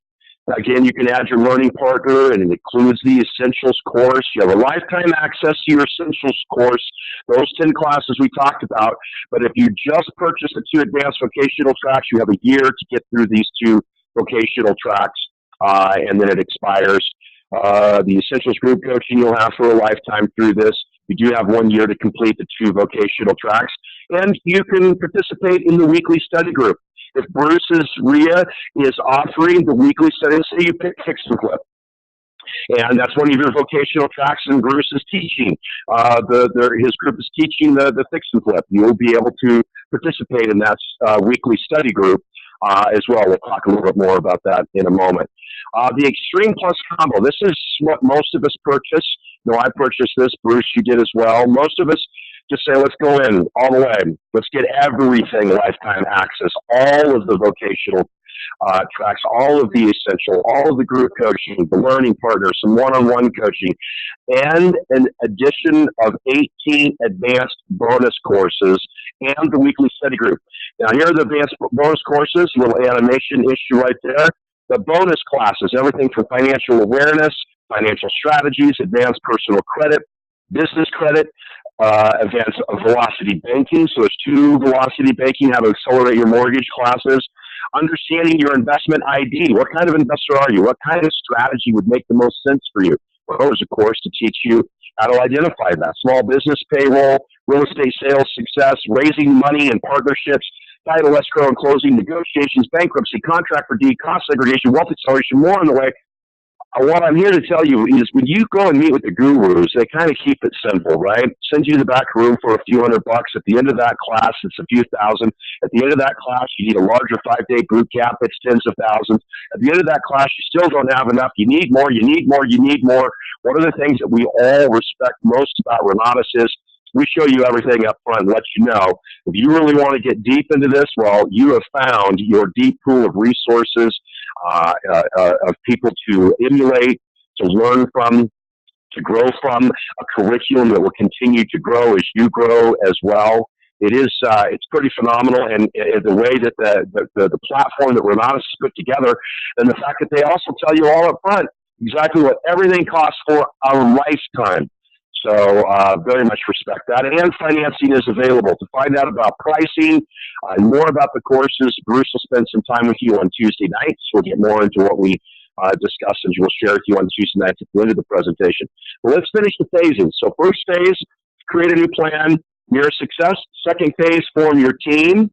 Again, you can add your learning partner, and it includes the Essentials course. You have a lifetime access to your Essentials course, those 10 classes we talked about. But if you just purchase the 2 advanced vocational tracks, you have a year to get through these 2 vocational tracks, and then it expires. The Essentials group coaching you'll have for a lifetime through this. You do have 1 year to complete the 2 vocational tracks, and you can participate in the weekly study group. If Bruce's RIA is offering the weekly study, say you pick fix and flip, and that's one of your vocational tracks, and Bruce is teaching. His group is teaching the fix and flip. You'll be able to participate in that weekly study group as well. We'll talk a little bit more about that in a moment. The Extreme Plus Combo. This is what most of us purchase. No, I purchased this. Bruce, you did as well. Most of us just say, let's go in all the way. Let's get everything lifetime access, all of the vocational tracks, all of the essential, all of the group coaching, the learning partners, some one-on-one coaching, and an addition of 18 advanced bonus courses and the weekly study group. Now, here are the advanced bonus courses, little animation issue right there. The bonus classes, everything from financial awareness, financial strategies, advanced personal credit, business credit, advanced velocity banking. So there's 2 velocity banking, how to accelerate your mortgage classes. Understanding your investment ID. What kind of investor are you? What kind of strategy would make the most sense for you? Well, there's a course to teach you how to identify that. Small business payroll, real estate sales success, raising money and partnerships, title, escrow, and closing, negotiations, bankruptcy, contract for deed, cost segregation, wealth acceleration, more on the way. What I'm here to tell you is when you go and meet with the gurus, they kind of keep it simple, right? Send you to the back room for a few $100. At the end of that class, it's a few thousand. At the end of that class, you need a larger 5-day boot camp. It's tens of thousands. At the end of that class, you still don't have enough. You need more, you need more, you need more. One of the things that we all respect most about Renatus is we show you everything up front and let you know. If you really want to get deep into this, well, you have found your deep pool of resources, of people to emulate, to learn from, to grow from, a curriculum that will continue to grow as you grow as well. It's pretty phenomenal, and the way that the platform that Renatus has put together, and the fact that they also tell you all up front exactly what everything costs for a lifetime. So very much respect that. And financing is available. To find out about pricing and more about the courses, Bruce will spend some time with you on Tuesday nights. We'll get more into what we discuss and we'll share with you on Tuesday nights at the end of the presentation. But let's finish the phases. So first phase, create a new plan, mirror success. Second phase, form your team.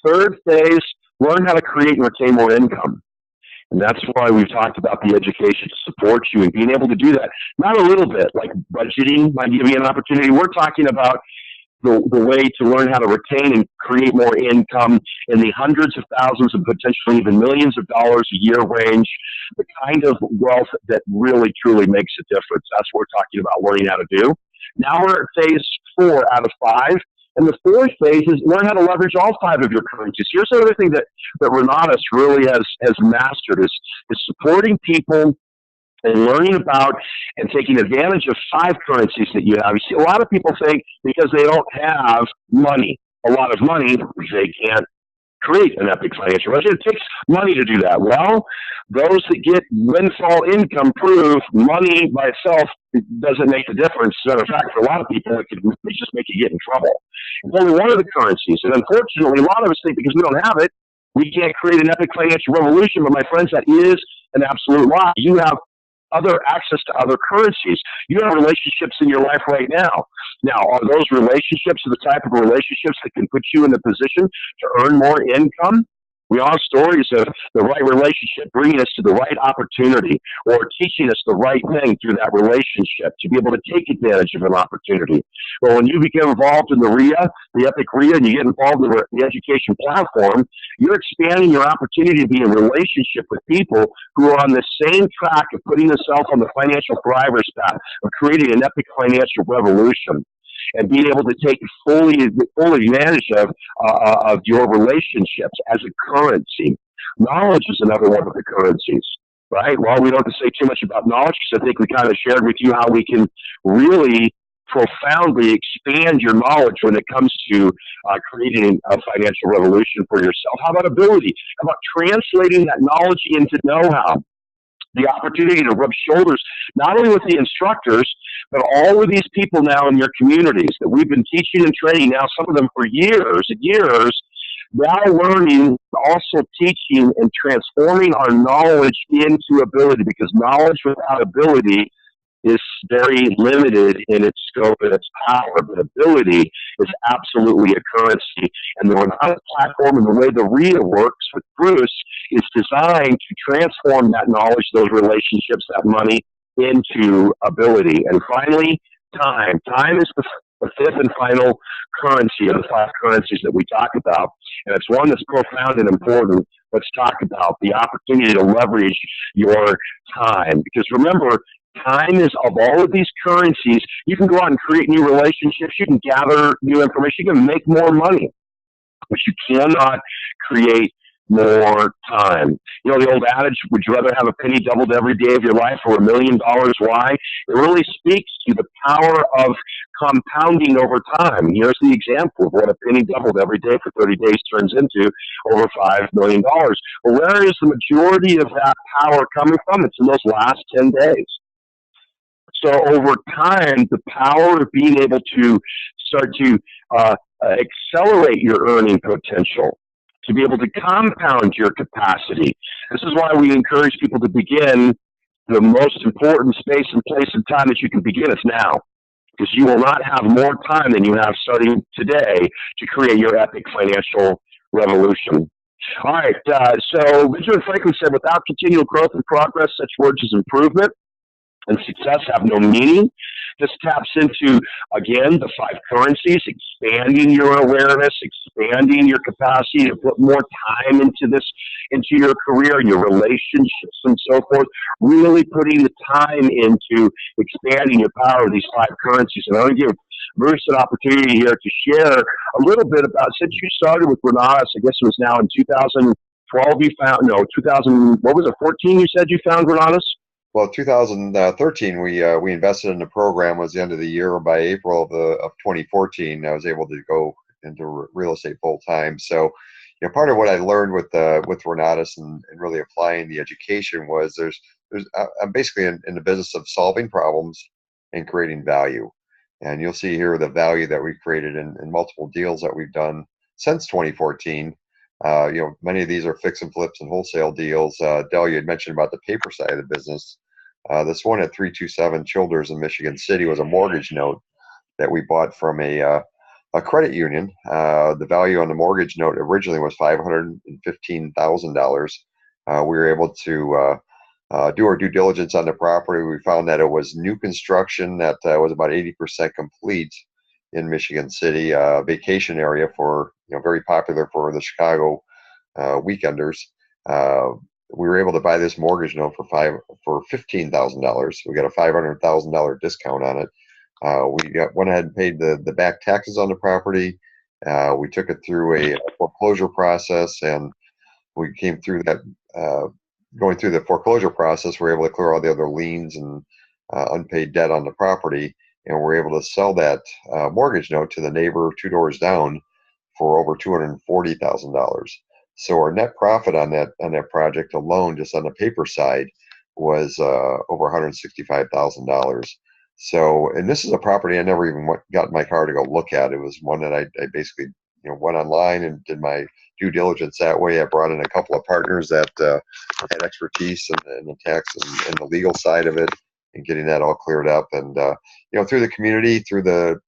Third phase, learn how to create and retain more income. And that's why we've talked about the education to support you and being able to do that. Not a little bit, like budgeting might give you an opportunity. We're talking about the way to learn how to retain and create more income in the hundreds of thousands and potentially even millions of dollars a year range, the kind of wealth that really, truly makes a difference. That's what we're talking about learning how to do. Now we're at phase 4 out of 5. And the fourth phase is learn how to leverage all 5 of your currencies. Here's another thing that Renatus really has mastered is supporting people and learning about and taking advantage of 5 currencies that you have. You see, a lot of people think because they don't have money, a lot of money, they can't create an epic financial revolution. It takes money to do that. Well, those that get windfall income prove money by itself doesn't make a difference. As a matter of fact, for a lot of people, it could just make you get in trouble. It's only one of the currencies. And unfortunately, a lot of us think because we don't have it, we can't create an epic financial revolution. But my friends, that is an absolute lie. You have other access to other currencies. You have relationships in your life right now. Now, are those relationships the type of relationships that can put you in a position to earn more income? We all have stories of the right relationship bringing us to the right opportunity or teaching us the right thing through that relationship to be able to take advantage of an opportunity. Well, when you become involved in the RIA, the Epic RIA, and you get involved in the education platform, you're expanding your opportunity to be in relationship with people who are on the same track of putting themselves on the financial thrivers path, of creating an epic financial revolution, and being able to take full advantage of your relationships as a currency. Knowledge is another one of the currencies, right? Well, we don't have to say too much about knowledge because I think we kind of shared with you how we can really profoundly expand your knowledge when it comes to creating a financial revolution for yourself. How about ability? How about translating that knowledge into know-how? The opportunity to rub shoulders, not only with the instructors, but all of these people now in your communities that we've been teaching and training now, some of them for years and years, now learning, also teaching and transforming our knowledge into ability, because knowledge without ability is very limited in its scope and its power, but ability is absolutely a currency. And the Renatus platform and the way the RIA works with Bruce is designed to transform that knowledge, those relationships, that money into ability. And finally, time. Time is the 5th and final currency of the 5 currencies that we talk about. And it's one that's profound and important. Let's talk about the opportunity to leverage your time. Because remember, time is, of all of these currencies, you can go out and create new relationships, you can gather new information, you can make more money, but you cannot create more time. You know the old adage, would you rather have a penny doubled every day of your life or $1 million? Why? It really speaks to the power of compounding over time. Here's the example of what a penny doubled every day for 30 days turns into over $5 million. Well, where is the majority of that power coming from? It's in those last 10 days. So over time, the power of being able to start to accelerate your earning potential, to be able to compound your capacity. This is why we encourage people to begin. The most important space and place and time that you can begin is now, because you will not have more time than you have starting today to create your epic financial revolution. All right. So Benjamin Franklin said, without continual growth and progress, such words as improvement and success have no meaning. This taps into, again, the five currencies, expanding your awareness, expanding your capacity to put more time into this, into your career, your relationships, and so forth. Really putting the time into expanding your power of these five currencies. And I'm going to give Bruce an opportunity here to share a little bit about, since you started with Renatus, I guess it was now in 2012 you found, no, 2000, what was it, 14 you said you found Renatus? Well, 2013, we invested in the program. Was the end of the year. By April of 2014, I was able to go into real estate full time. So, part of what I learned with Renatus and really applying the education was I'm basically in the business of solving problems and creating value. And you'll see here the value that we've created in multiple deals that we've done since 2014. Many of these are fix and flips and wholesale deals. Dell, you had mentioned about the paper side of the business. This one at 327 Childers in Michigan City was a mortgage note that we bought from a credit union. The value on the mortgage note originally was $515,000. We were able to do our due diligence on the property. We found that it was new construction that was about 80% complete in Michigan City, vacation area for, very popular for the Chicago weekenders. We were able to buy this mortgage note for $15,000. We got a $500,000 discount on it. Went ahead and paid the back taxes on the property. We took it through a foreclosure process, and we came through that. Going through the foreclosure process, we were able to clear all the other liens and unpaid debt on the property, and we're able to sell that mortgage note to the neighbor 2 doors down for over $240,000. So our net profit on that project alone, just on the paper side, was over $165,000. So, and this is a property I never even got in my car to go look at. It was one that I basically went online and did my due diligence that way. I brought in a couple of partners that had expertise in the tax and the legal side of it, and getting that all cleared up. And through the community, through the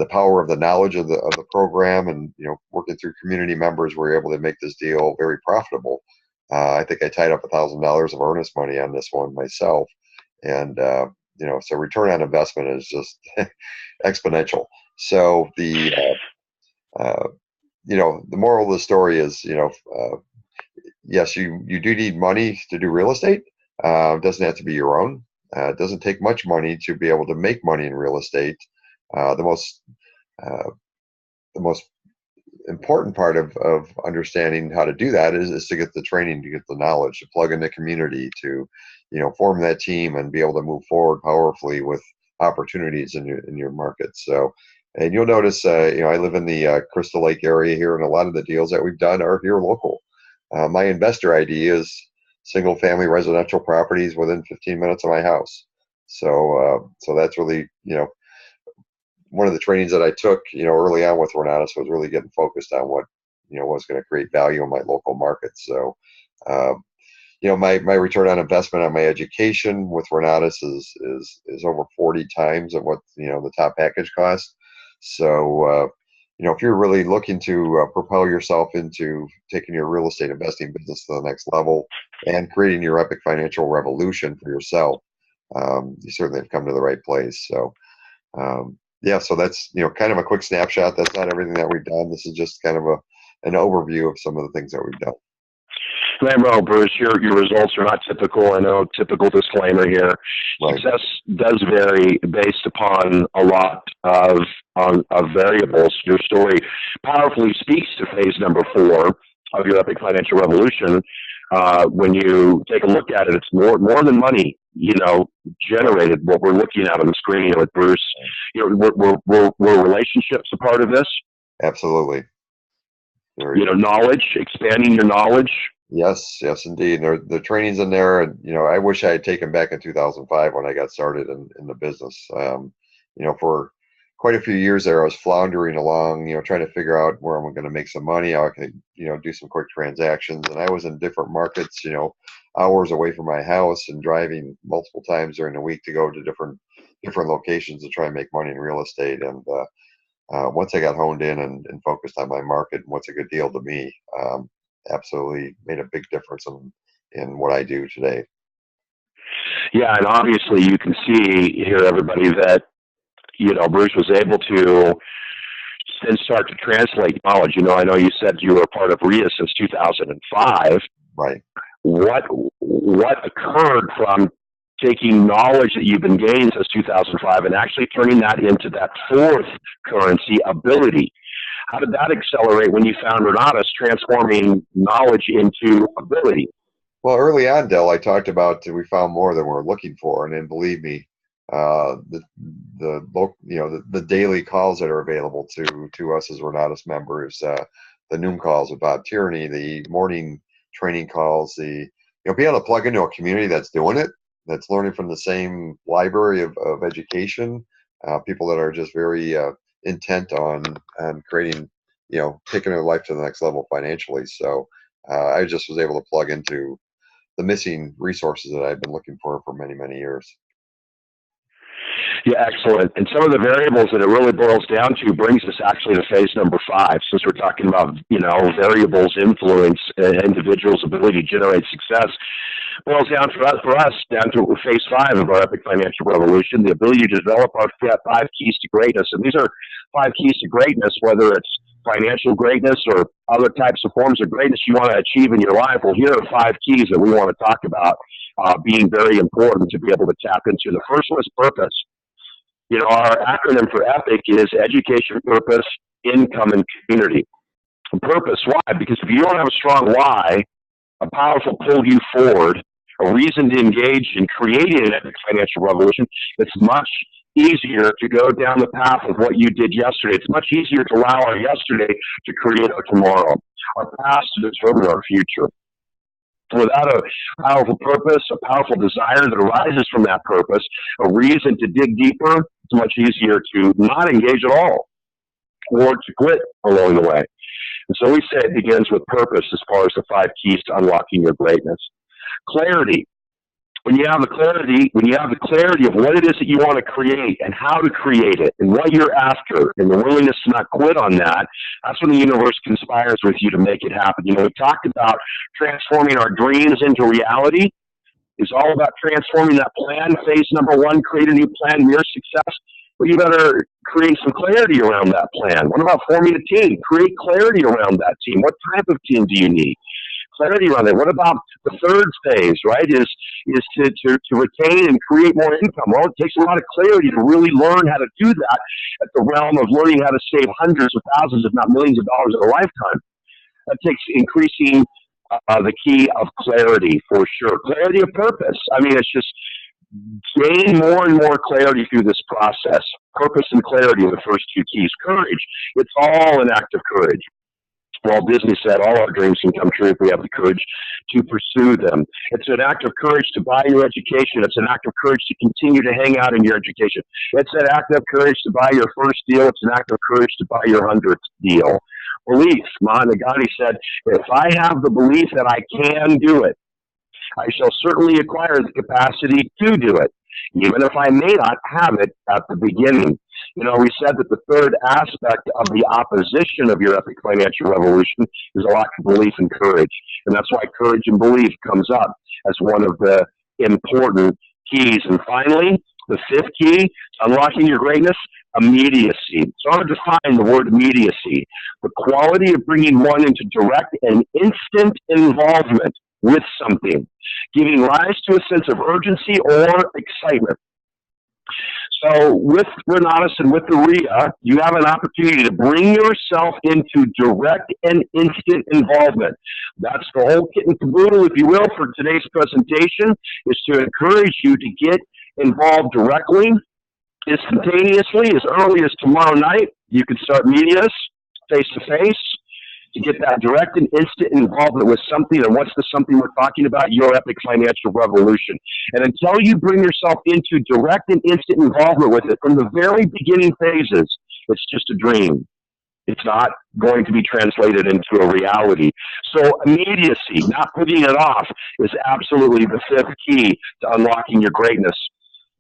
power of the knowledge of the program, and working through community members, we were able to make this deal very profitable. I think I tied up $1,000 of earnest money on this one myself, and so return on investment is just exponential. So the moral of the story is, yes, you do need money to do real estate. It doesn't have to be your own. It doesn't take much money to be able to make money in real estate. The most important part of understanding how to do that is to get the training, to get the knowledge, to plug in the community, to form that team and be able to move forward powerfully with opportunities in your market. So, and you'll notice, I live in the Crystal Lake area here, and a lot of the deals that we've done are here local. My investor ID is single family residential properties within 15 minutes of my house. So that's really, one of the trainings that I took, early on with Renatus was really getting focused on what, was going to create value in my local market. So, my return on investment on my education with Renatus is over 40 times of what, the top package costs. So, if you're really looking to propel yourself into taking your real estate investing business to the next level and creating your epic financial revolution for yourself, you certainly have come to the right place. So, so that's, kind of a quick snapshot. That's not everything that we've done. This is just kind of an overview of some of the things that we've done. Well, Bruce, your results are not typical. I know, typical disclaimer here. Right. Success does vary based upon a lot of variables. Your story powerfully speaks to phase number 4 of your epic financial revolution. When you take a look at it, it's more than money, generated. What we're looking at on the screen with Bruce, were relationships a part of this? Absolutely. Knowledge, expanding your knowledge. Yes, indeed. The training's in there, and I wish I had taken back in 2005 when I got started in the business. For quite a few years there, I was floundering along, trying to figure out where I'm going to make some money, how I can, do some quick transactions. And I was in different markets, hours away from my house, and driving multiple times during the week to go to different locations to try and make money in real estate. And once I got honed in and focused on my market and what's a good deal to me, absolutely made a big difference in what I do today. Yeah, and obviously you can see here, everybody, that Bruce was able to then start to translate knowledge. I know you said you were a part of RIA since 2005. Right. What occurred from taking knowledge that you've been gaining since 2005 and actually turning that into that fourth currency, ability? How did that accelerate when you found Renatus, transforming knowledge into ability? Well, early on, Del, I talked about we found more than we're looking for, and then believe me, the daily calls that are available to us as Renatus members, the noon calls with Bob Tierney, the morning training calls, being able to plug into a community that's doing it, that's learning from the same library of education, people that are just very intent on creating, taking their life to the next level financially. So I just was able to plug into the missing resources that I've been looking for many, many years. Yeah, excellent. And some of the variables that it really boils down to brings us actually to phase number 5, since we're talking about, variables influence individuals' ability to generate success. Boils down for us down to phase 5 of our Epic Financial Revolution, the ability to develop our 5 keys to greatness. And these are 5 keys to greatness, whether it's financial greatness or other types of forms of greatness you want to achieve in your life. Well, here are 5 keys that we want to talk about being very important to be able to tap into. The first one is purpose. Our acronym for EPIC is education, purpose, income, and community. And purpose, why? Because if you don't have a strong why, a powerful pull you forward, a reason to engage in creating an epic financial revolution, it's much easier to go down the path of what you did yesterday. It's much easier to allow our yesterday to create our tomorrow, our past to determine our future. Without a powerful purpose, a powerful desire that arises from that purpose, a reason to dig deeper, it's much easier to not engage at all or to quit along the way. And so we say it begins with purpose as far as the 5 keys to unlocking your greatness. Clarity. When you have the clarity of what it is that you want to create and how to create it and what you're after and the willingness to not quit on that, that's when the universe conspires with you to make it happen. We talked about transforming our dreams into reality. It's all about transforming that plan. Phase number 1, create a new plan, mere success. Well, you better create some clarity around that plan. What about forming a team? Create clarity around that team. What type of team do you need? Clarity around it. What about the third phase, right, is to retain and create more income? Well, it takes a lot of clarity to really learn how to do that at the realm of learning how to save hundreds of thousands, if not millions of dollars in a lifetime. That takes increasing the key of clarity, for sure. Clarity of purpose. It's just gain more and more clarity through this process. Purpose and clarity are the first 2 keys. Courage. It's all an act of courage. Walt Disney said, all our dreams can come true if we have the courage to pursue them. It's an act of courage to buy your education. It's an act of courage to continue to hang out in your education. It's an act of courage to buy your first deal. It's an act of courage to buy your 100th deal. Belief. Mahatma Gandhi said, if I have the belief that I can do it, I shall certainly acquire the capacity to do it, even if I may not have it at the beginning. We said that the third aspect of the opposition of your epic financial revolution is a lack of belief and courage. And that's why courage and belief comes up as one of the important keys. And finally, the 5th key, unlocking your greatness, immediacy. So I want to define the word immediacy. The quality of bringing one into direct and instant involvement with something, giving rise to a sense of urgency or excitement. So with Renatus and with the RIA, you have an opportunity to bring yourself into direct and instant involvement. That's the whole kit and caboodle, if you will, for today's presentation, is to encourage you to get involved directly, instantaneously, as early as tomorrow night. You can start meeting us face-to-face to get that direct and instant involvement with something. And what's the something we're talking about? Your epic financial revolution. And until you bring yourself into direct and instant involvement with it from the very beginning phases, it's just a dream. It's not going to be translated into a reality. So immediacy, not putting it off, is absolutely the 5th key to unlocking your greatness.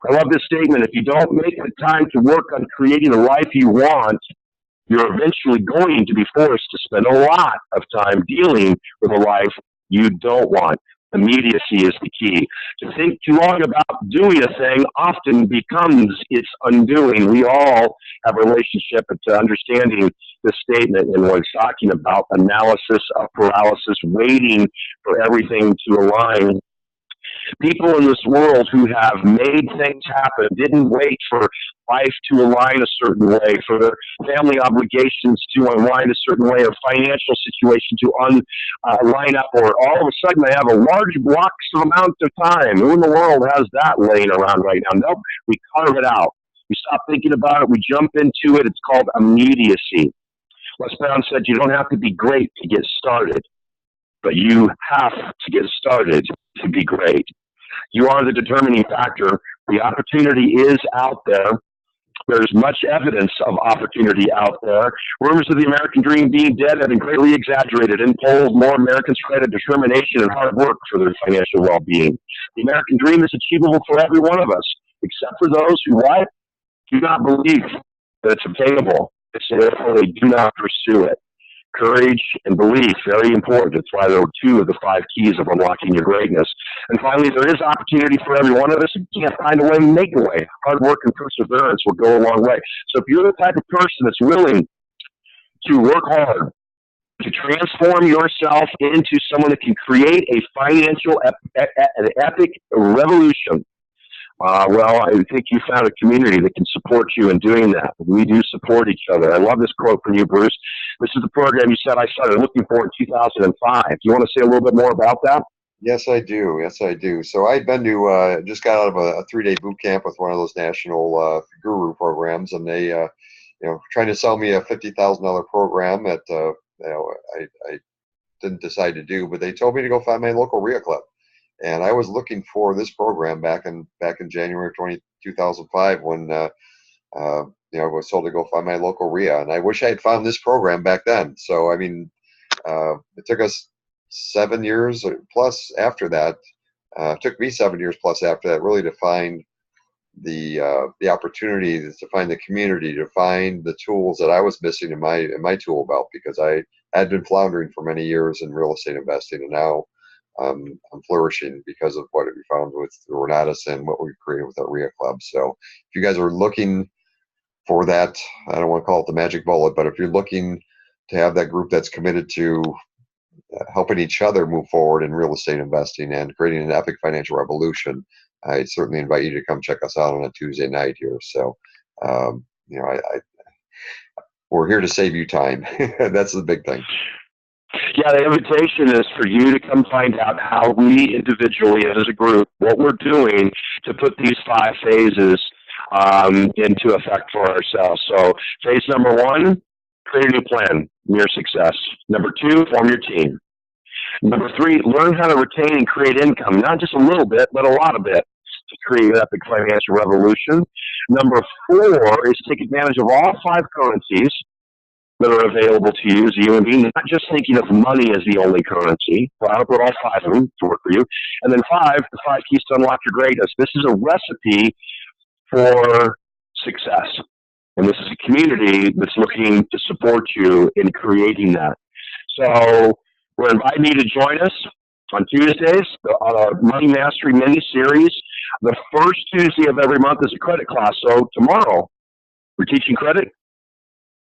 I love this statement. If you don't make the time to work on creating the life you want, you're eventually going to be forced to spend a lot of time dealing with a life you don't want. Immediacy is the key. To think too long about doing a thing often becomes its undoing. We all have a relationship to understanding this statement and what it's talking about: analysis of paralysis, waiting for everything to align. People in this world who have made things happen didn't wait for life to align a certain way, for their family obligations to unwind a certain way, or financial situation to line up, or all of a sudden they have a large blocks amount of time. Who in the world has that laying around right now? Nope, we carve it out. We stop thinking about it. We jump into it. It's called immediacy. Les Brown said, you don't have to be great to get started, but you have to get started to be great. You are the determining factor. The opportunity is out there. There's much evidence of opportunity out there. Rumors of the American dream being dead have been greatly exaggerated. In polls, more Americans credit determination and hard work for their financial well-being. The American dream is achievable for every one of us, except for those who what? Do not believe that it's obtainable. So therefore, they do not pursue it. Courage and belief, very important. It's why there are 2 of the 5 keys of unlocking your greatness. And finally, there is opportunity for every one of us. If you can't find a way, make a way. Hard work and perseverance will go a long way. So if you're the type of person that's willing to work hard, to transform yourself into someone that can create a financial an epic revolution, well, I think you found a community that can support you in doing that. We do support each other. I love this quote from you, Bruce. This is the program you said I started looking for in 2005. Do you want to say a little bit more about that? Yes, I do. Yes, I do. So I'd been to just got out of a 3-day boot camp with one of those national guru programs, and they, trying to sell me a $50,000 program that I didn't decide to do, but they told me to go find my local RIA club. And I was looking for this program back in January of 2005 when I was told to go find my local RIA, and I wish I had found this program back then. So I mean, it took us 7 years plus after that. It took me 7 years plus after that really to find the opportunity, to find the community, to find the tools that I was missing in my tool belt, because I had been floundering for many years in real estate investing, and now I'm flourishing because of what we found with Renatus and what we created with our RIA club. So if you guys are looking for that, I don't want to call it the magic bullet, but if you're looking to have that group that's committed to helping each other move forward in real estate investing and creating an epic financial revolution, I certainly invite you to come check us out on a Tuesday night here. So, we're here to save you time. That's the big thing. Yeah, the invitation is for you to come find out how we individually and as a group, what we're doing to put these 5 phases into effect for ourselves. So phase number 1, create a new plan, your success. Number 2, form your team. Number 3, learn how to retain and create income, not just a little bit, but a lot of it, to create an epic financial revolution. Number 4 is take advantage of all 5 currencies that are available to you as a human being, not just thinking of money as the only currency. So I'll put all 5 of them to work for you. And then 5, the 5 keys to unlock your greatness. This is a recipe for success. And this is a community that's looking to support you in creating that. So we're inviting you to join us on Tuesdays on our Money Mastery mini-series. The first Tuesday of every month is a credit class. So tomorrow, we're teaching credit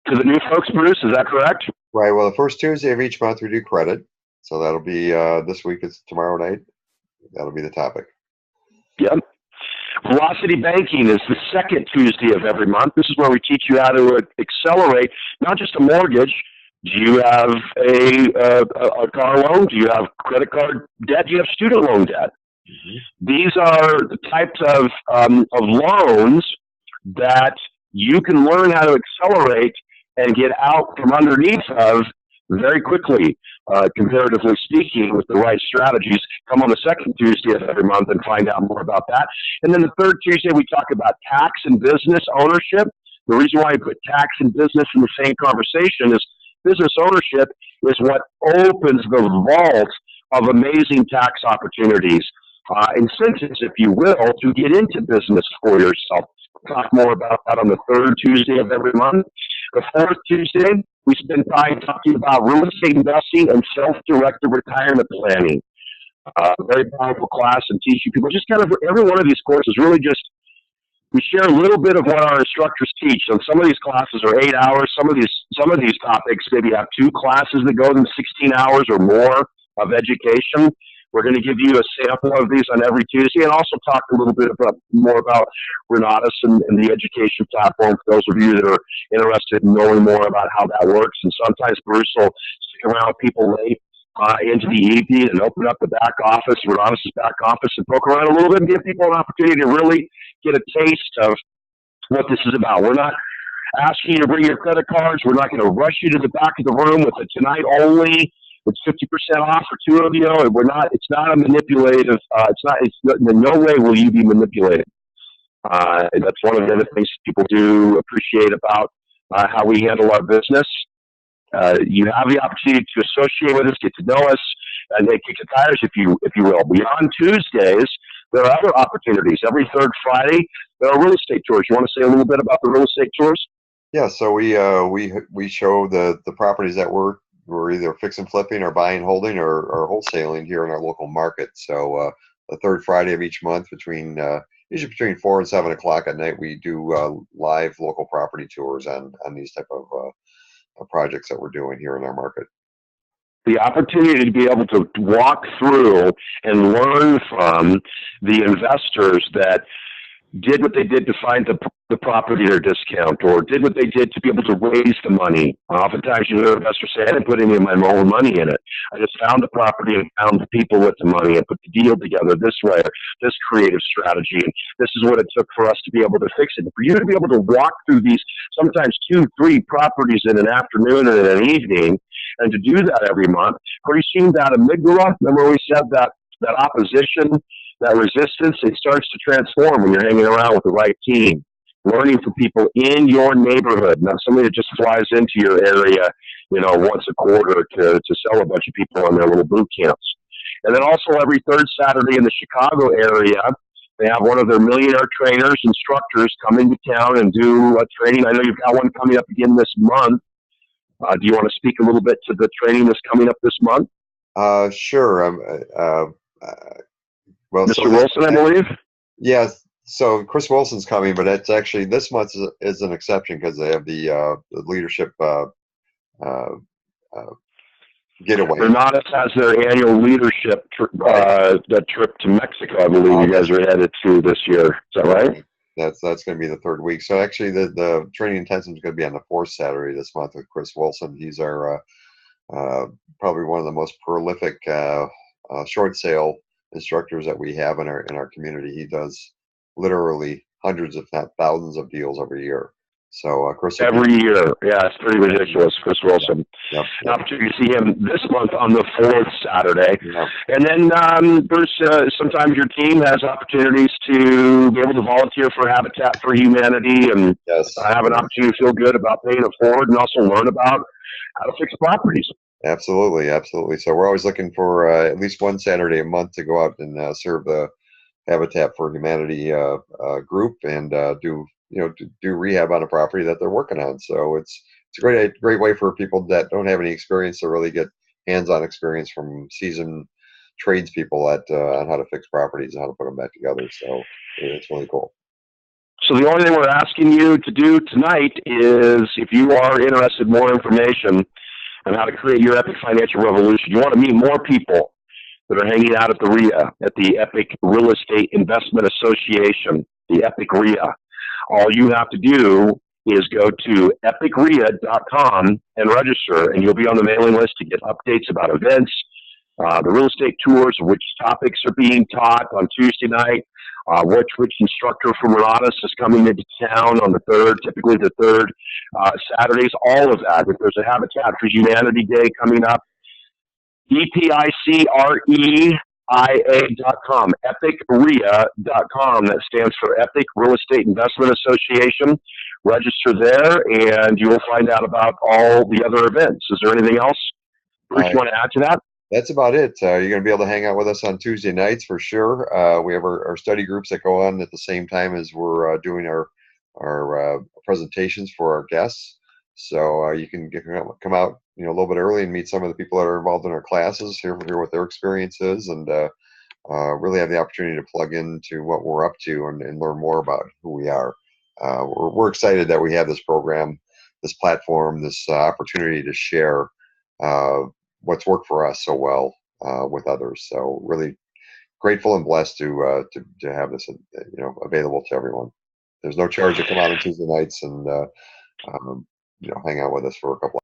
to the new folks, Bruce. Is that correct? Right. Well, the first Tuesday of each month we do credit. So that'll be this week is tomorrow night. That'll be the topic. Yep. Velocity Banking is the second Tuesday of every month. This is where we teach you how to accelerate not just a mortgage. Do you have a car loan? Do you have credit card debt? Do you have student loan debt? Mm-hmm. These are the types of loans that you can learn how to accelerate and get out from underneath of very quickly, comparatively speaking, with the right strategies. Come on the second Tuesday of every month and find out more about that. And then the third Tuesday, we talk about tax and business ownership. The reason why I put tax and business in the same conversation is business ownership is what opens the vault of amazing tax opportunities, incentives, if you will, to get into business for yourself. We'll talk more about that on the third Tuesday of every month. The fourth Tuesday, we spend time talking about real estate investing and self-directed retirement planning. Very powerful class and teaching people. Just kind of every one of these courses really just we share a little bit of what our instructors teach. So some of these classes are 8 hours. Some of these topics maybe have 2 classes that go them 16 hours or more of education. We're going to give you a sample of these on every Tuesday, and also talk a little bit more about Renatus and the education platform for those of you that are interested in knowing more about how that works. And sometimes Bruce will stick around with people late into the evening and open up the back office, Renatus' back office, and poke around a little bit and give people an opportunity to really get a taste of what this is about. We're not asking you to bring your credit cards. We're not going to rush you to the back of the room with a tonight only. It's 50% off for 2 of you. It's not a manipulative. In no way will you be manipulated. That's one of the other things people do appreciate about how we handle our business. You have the opportunity to associate with us, get to know us, and kick the tires, if you will. Beyond Tuesdays, there are other opportunities. Every third Friday, there are real estate tours. You want to say a little bit about the real estate tours? Yeah, so we show the properties that we're either fix and flipping or buying, holding, or wholesaling here in our local market. So the third Friday of each month, usually between 4 and 7 o'clock at night, we do live local property tours on these type of projects that we're doing here in our market. The opportunity to be able to walk through and learn from the investors that did what they did to find the property at a discount, or did what they did to be able to raise the money. Oftentimes you hear investors say, I didn't put any of my own money in it. I just found the property and found the people with the money and put the deal together this way, or this creative strategy. And this is what it took for us to be able to fix it. And for you to be able to walk through these, sometimes 2, 3 properties in an afternoon and an evening, and to do that every month, pretty soon that amygdala, remember we said that opposition, that resistance, it starts to transform when you're hanging around with the right team, learning from people in your neighborhood, not somebody that just flies into your area, once a quarter to sell a bunch of people on their little boot camps. And then also every third Saturday in the Chicago area, they have one of their millionaire trainers, instructors come into town and do a training. I know you've got one coming up again this month. Do you want to speak a little bit to the training that's coming up this month? Sure. Well, Mr. Wilson, I believe? Yes. So Chris Wilson's coming, but it's actually this month is an exception because they have the leadership getaway. Renatus has their annual leadership trip to Mexico, I believe you guys are headed to this year. Is that right? That's going to be the third week. So actually the training intensive is going to be on the 4th Saturday this month with Chris Wilson. He's our probably one of the most prolific short sale instructors that we have in our community. He does literally hundreds, if not thousands, of deals every year. So Chris, every year, yeah, it's pretty ridiculous. Chris Wilson. Yep. An opportunity to see him this month on the 4th Saturday. Yep. And then Bruce, sometimes your team has opportunities to be able to volunteer for Habitat for Humanity and have an opportunity to feel good about paying it forward, and also learn about how to fix properties. Absolutely. So we're always looking for at least one Saturday a month to go out and serve the Habitat for Humanity group and do rehab on a property that they're working on. So it's a great way for people that don't have any experience to really get hands-on experience from seasoned tradespeople on how to fix properties and how to put them back together. So it's really cool. So the only thing we're asking you to do tonight is, if you are interested in more information on how to create your epic financial revolution, you want to meet more people that are hanging out at the RIA, at the Epic Real Estate Investment Association, the Epic RIA. All you have to do is go to epicria.com and register, and you'll be on the mailing list to get updates about events, the real estate tours, which topics are being taught on Tuesday night, which instructor from Renatus is coming into town on the 3rd, typically the 3rd Saturdays, all of that. If there's a Habitat for Humanity Day coming up, EPICREIA.com, epicria.com. That stands for Epic Real Estate Investment Association. Register there, and you will find out about all the other events. Is there anything else, Bruce, you want to add to that? That's about it. You're going to be able to hang out with us on Tuesday nights for sure. We have our study groups that go on at the same time as we're doing our presentations for our guests. So you can come out, a little bit early and meet some of the people that are involved in our classes, hear what their experience is, and really have the opportunity to plug into what we're up to and learn more about who we are. We're excited that we have this program, this platform, this opportunity to share what's worked for us so well with others. So really grateful and blessed to have this available to everyone. There's no charge to come out on Tuesday nights and hang out with us for a couple